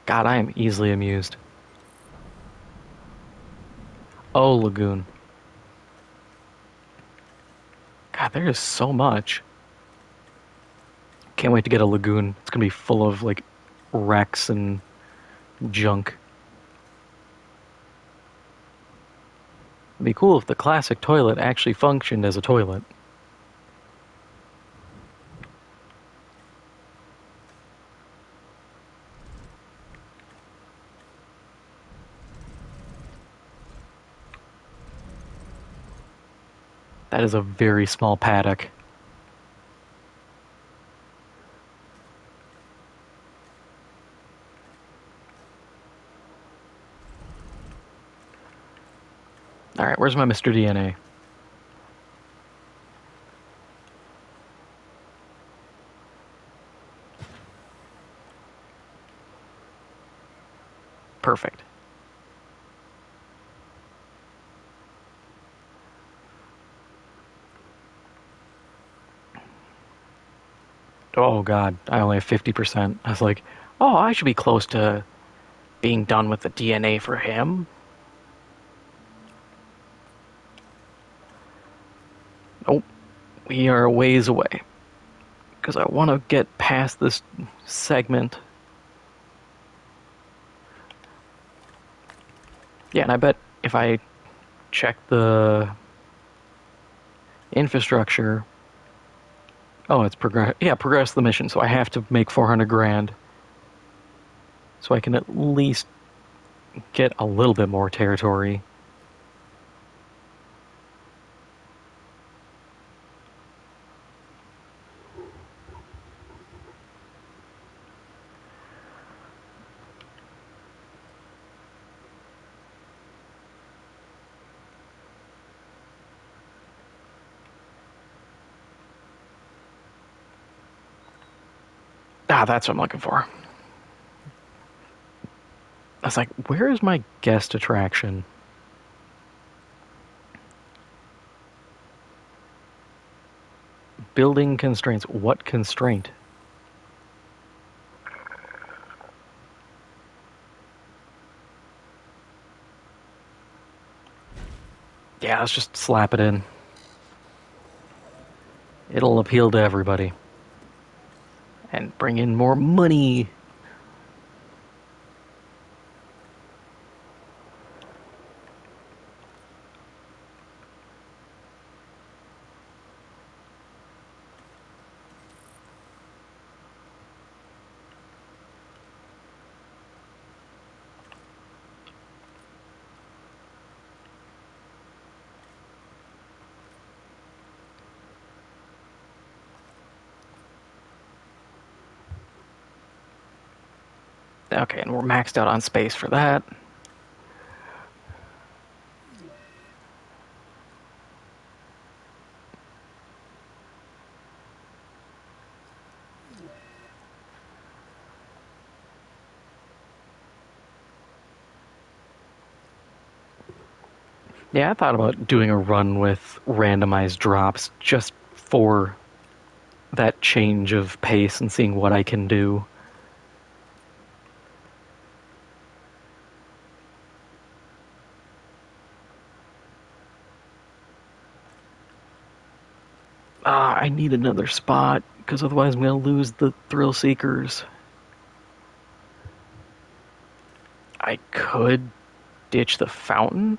God, I am easily amused. Oh, lagoon. God, there is so much. Can't wait to get a lagoon. It's gonna be full of, like, wrecks and junk. It'd be cool if the classic toilet actually functioned as a toilet. That is a very small paddock. Alright, where's my Mr. DNA? Perfect. Oh god, I only have 50%. I was like, oh, I should be close to being done with the DNA for him. Nope, we are a ways away. Because I want to get past this segment. Yeah, and I bet if I check the infrastructure. Oh, it's progress. Yeah, progress the mission. So I have to make 400 grand. So I can at least get a little bit more territory. Ah, that's what I'm looking for. I was like, where is my guest attraction? Building constraints. What constraint? Yeah, let's just slap it in. It'll appeal to everybody. And bring in more money. Okay, and we're maxed out on space for that. Yeah, I thought about doing a run with randomized drops just for that change of pace and seeing what I can do. I need another spot because otherwise I'm going to lose the thrill seekers. I could ditch the fountain.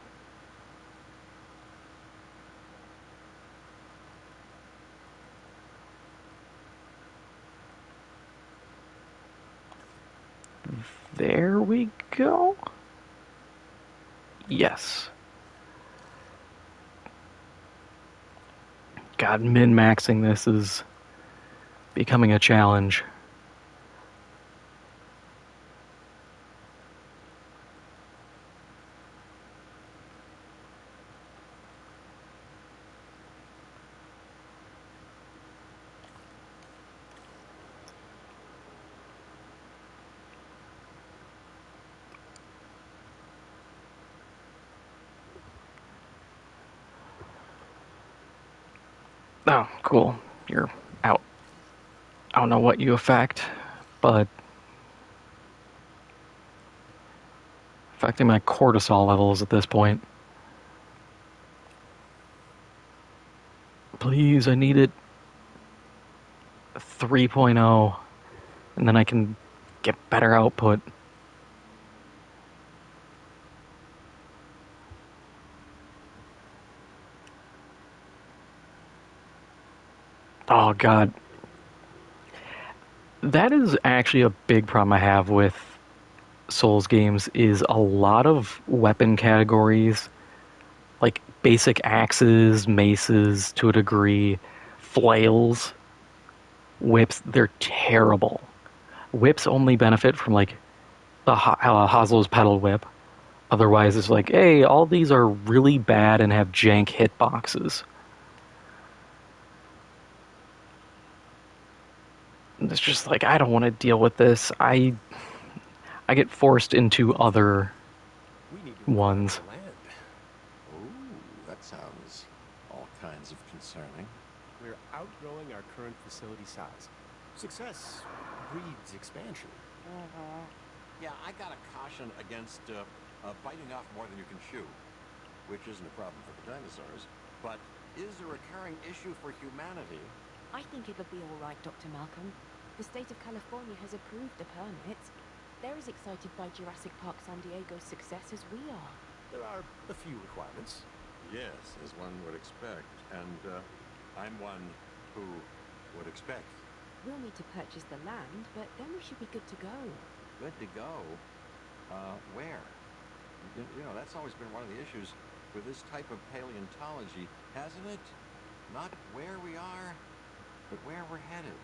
There we go. Yes. God, min-maxing this is becoming a challenge. Oh, cool. You're out. I don't know what you affect, but affecting my cortisol levels at this point. Please, I need it 3.0, and then I can get better output. Oh, God. That is actually a big problem I have with Souls games is a lot of weapon categories, like basic axes, maces to a degree, flails, whips, they're terrible. Whips only benefit from like the Haslow's pedal whip. Otherwise, it's like, hey, all these are really bad and have jank hitboxes. It's just like I don't want to deal with this. I get forced into other We need to acquire ones. more land. Ooh, that sounds all kinds of concerning. We're outgrowing our current facility size. Success breeds expansion. Yeah, I gotta caution against biting off more than you can chew, which isn't a problem for the dinosaurs, but is a recurring issue for humanity. I think it'll be all right, Dr. Malcolm. The state of California has approved the permit. They're as excited by Jurassic Park San Diego's success as we are. There are a few requirements. Yes, as one would expect, and I'm one who would expect. We'll need to purchase the land, but then we should be good to go. Good to go. Where? You know, that's always been one of the issues with this type of paleontology, hasn't it? Not where we are, but where we're headed.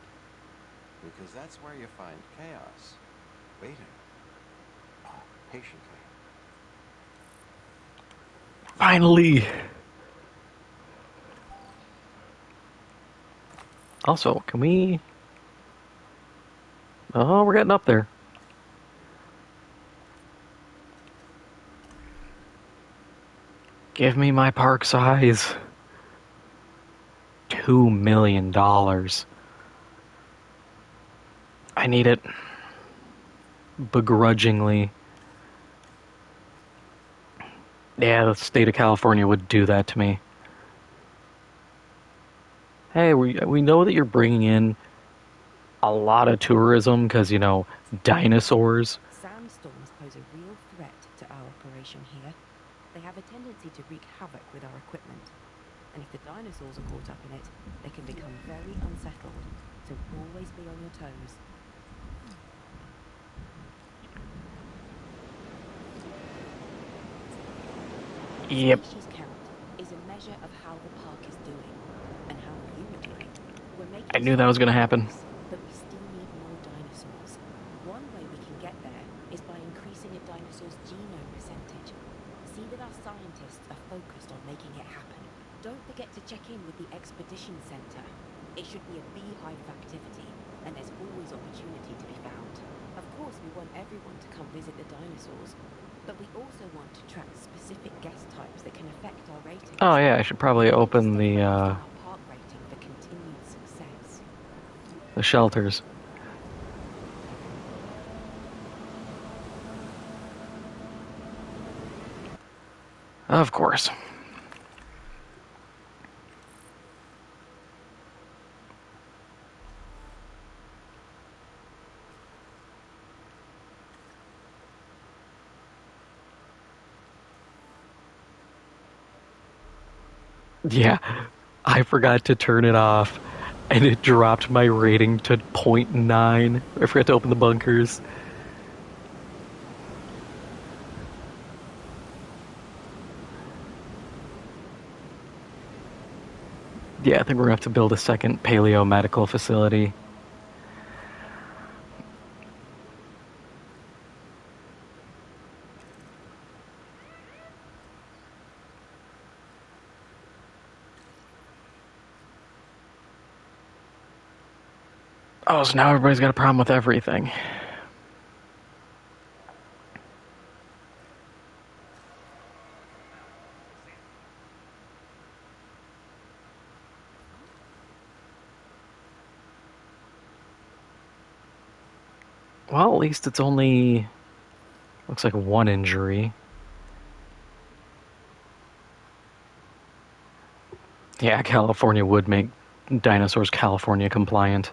Because that's where you find chaos, waiting, patiently. Finally! Also, can we... Oh, we're getting up there. Give me my park size. $2 million. I need it. Begrudgingly. Yeah, the state of California would do that to me. Hey, we know that you're bringing in a lot of tourism because, you know, dinosaurs. Sandstorms pose a real threat to our operation here. They have a tendency to wreak havoc with our equipment. And if the dinosaurs are caught up in it, they can become very unsettled. So always be on your toes. Yep. Species count is a measure of how the park is doing and how you are doing. We're making I knew that was going to happen. progress, but we still need more dinosaurs. One way we can get there is by increasing a dinosaur's genome percentage. See that our scientists are focused on making it happen. Don't forget to check in with the Expedition Center. It should be a beehive of activity, and there's always opportunity to be found. Of course, we want everyone to come visit the dinosaurs, but we also want to track specific guest types that can affect our ratings. Oh yeah, I should probably open Stay the focused on our park rating for continued success. shelters. Of course. Yeah, I forgot to turn it off, and it dropped my rating to 0.9. I forgot to open the bunkers. Yeah, I think we're gonna have to build a second paleo medical facility. Oh, so now everybody's got a problem with everything. Well, at least it's only... looks like one injury. Yeah, California would make dinosaurs California compliant.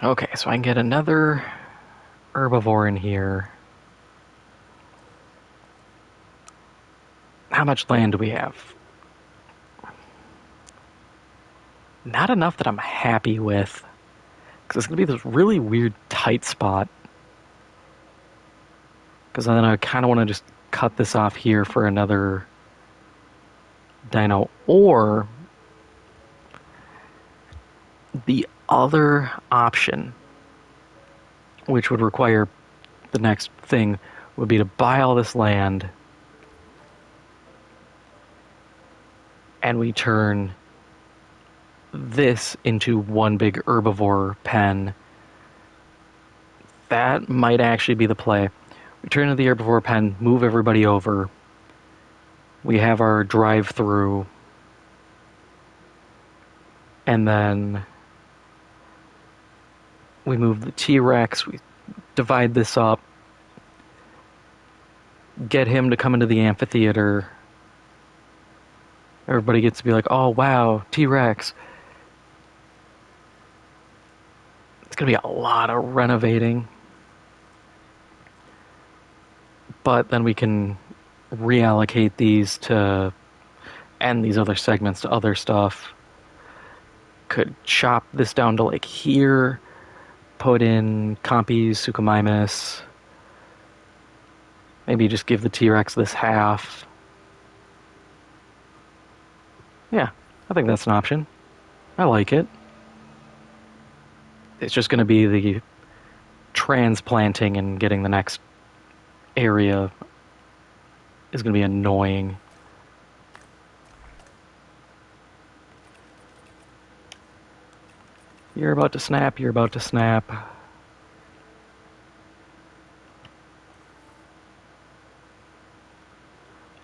Okay, so I can get another herbivore in here. How much land do we have? Not enough that I'm happy with. Because it's going to be this really weird tight spot. Because then I kind of want to just cut this off here for another dino. Or the other option, which would require the next thing, would be to buy all this land and we turn this into one big herbivore pen. That might actually be the play. We turn into the herbivore pen, move everybody over. We have our drive-through, and then we move the T-Rex, we divide this up, get him to come into the amphitheater. Everybody gets to be like, oh wow, T-Rex. It's going to be a lot of renovating. But then we can reallocate these to, and these other segments to other stuff. Could chop this down to like here, put in Compy's Suchomimus. Maybe just give the T-Rex this half. Yeah, I think that's an option. I like it. It's just going to be the transplanting and getting the next area is going to be annoying. You're about to snap, you're about to snap.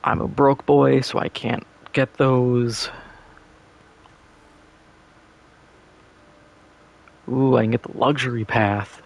I'm a broke boy, so I can't get those. Ooh, I can get the luxury path.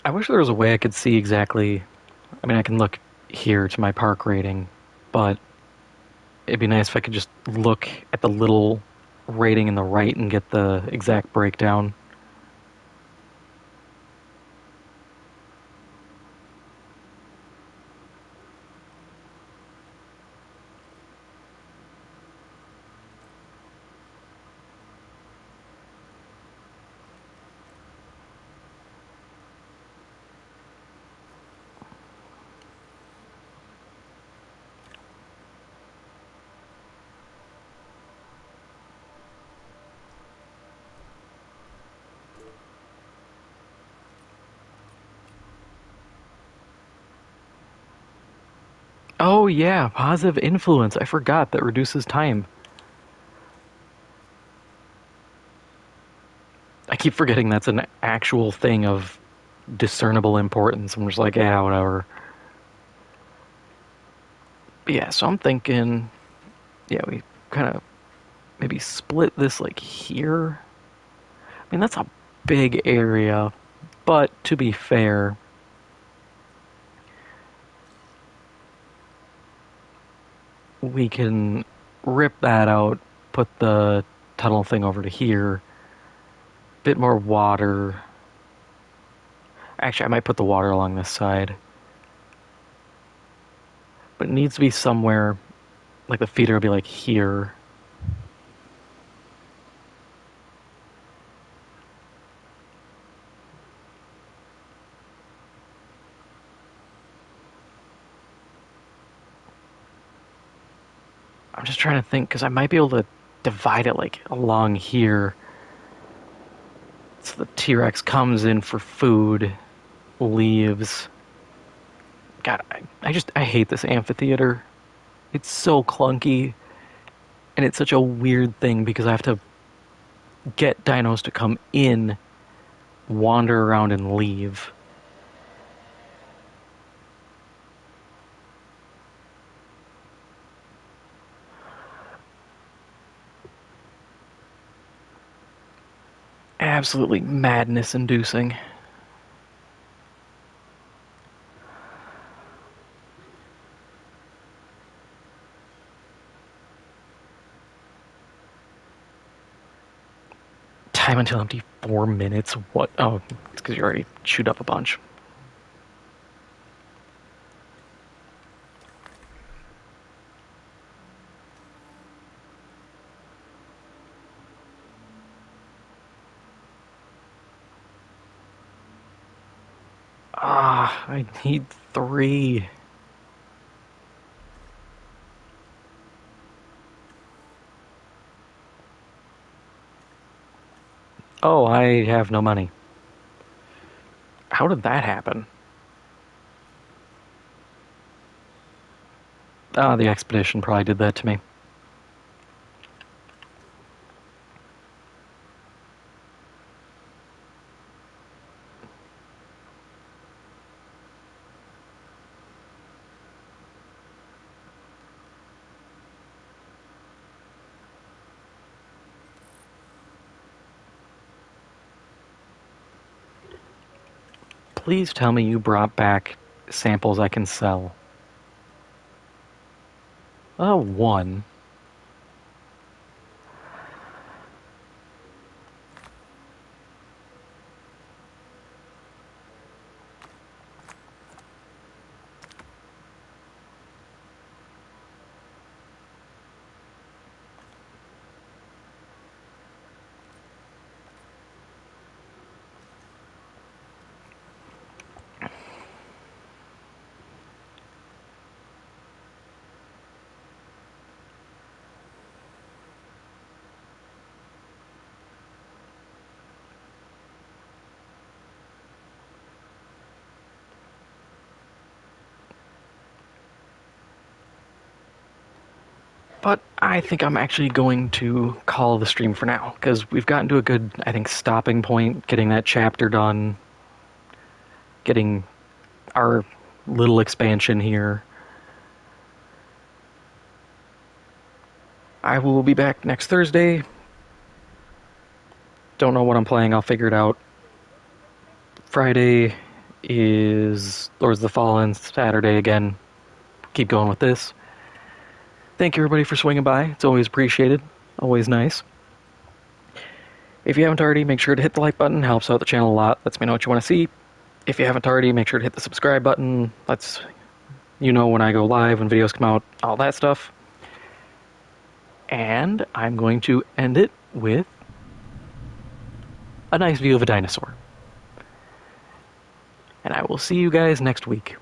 I wish there was a way I could see exactly. I mean, I can look here to my park rating, but it'd be nice if I could just look at the little rating in the right and get the exact breakdown. Oh yeah, positive influence. I forgot that reduces time. I keep forgetting that's an actual thing of discernible importance. I'm just like, yeah, whatever. But yeah, so I'm thinking, yeah, we kind of maybe split this like here. I mean, that's a big area, but to be fair, we can rip that out, put the tunnel thing over to here. Bit more water. Actually, I might put the water along this side. But it needs to be somewhere, like the feeder will be like here. I'm just trying to think, because I might be able to divide it like along here. So the T-Rex comes in for food, leaves. God, I hate this amphitheater. It's so clunky, and it's such a weird thing because I have to get dinos to come in, wander around, and leave. Absolutely madness inducing. Time until empty 4 minutes. What? Oh, it's because you already chewed up a bunch. I need 3. Oh, I have no money. How did that happen? Ah, the expedition probably did that to me. Please tell me you brought back samples I can sell. Oh, 1. But I think I'm actually going to call the stream for now, because we've gotten to a good, I think, stopping point, getting that chapter done, getting our little expansion here. I will be back next Thursday. Don't know what I'm playing, I'll figure it out. Friday is Lords of the Fallen, Saturday again. Keep going with this. Thank you everybody for swinging by. It's always appreciated. Always nice. If you haven't already, make sure to hit the like button. Helps out the channel a lot. Lets me know what you want to see. If you haven't already, make sure to hit the subscribe button. Lets you know when I go live, when videos come out, all that stuff. And I'm going to end it with a nice view of a dinosaur. And I will see you guys next week.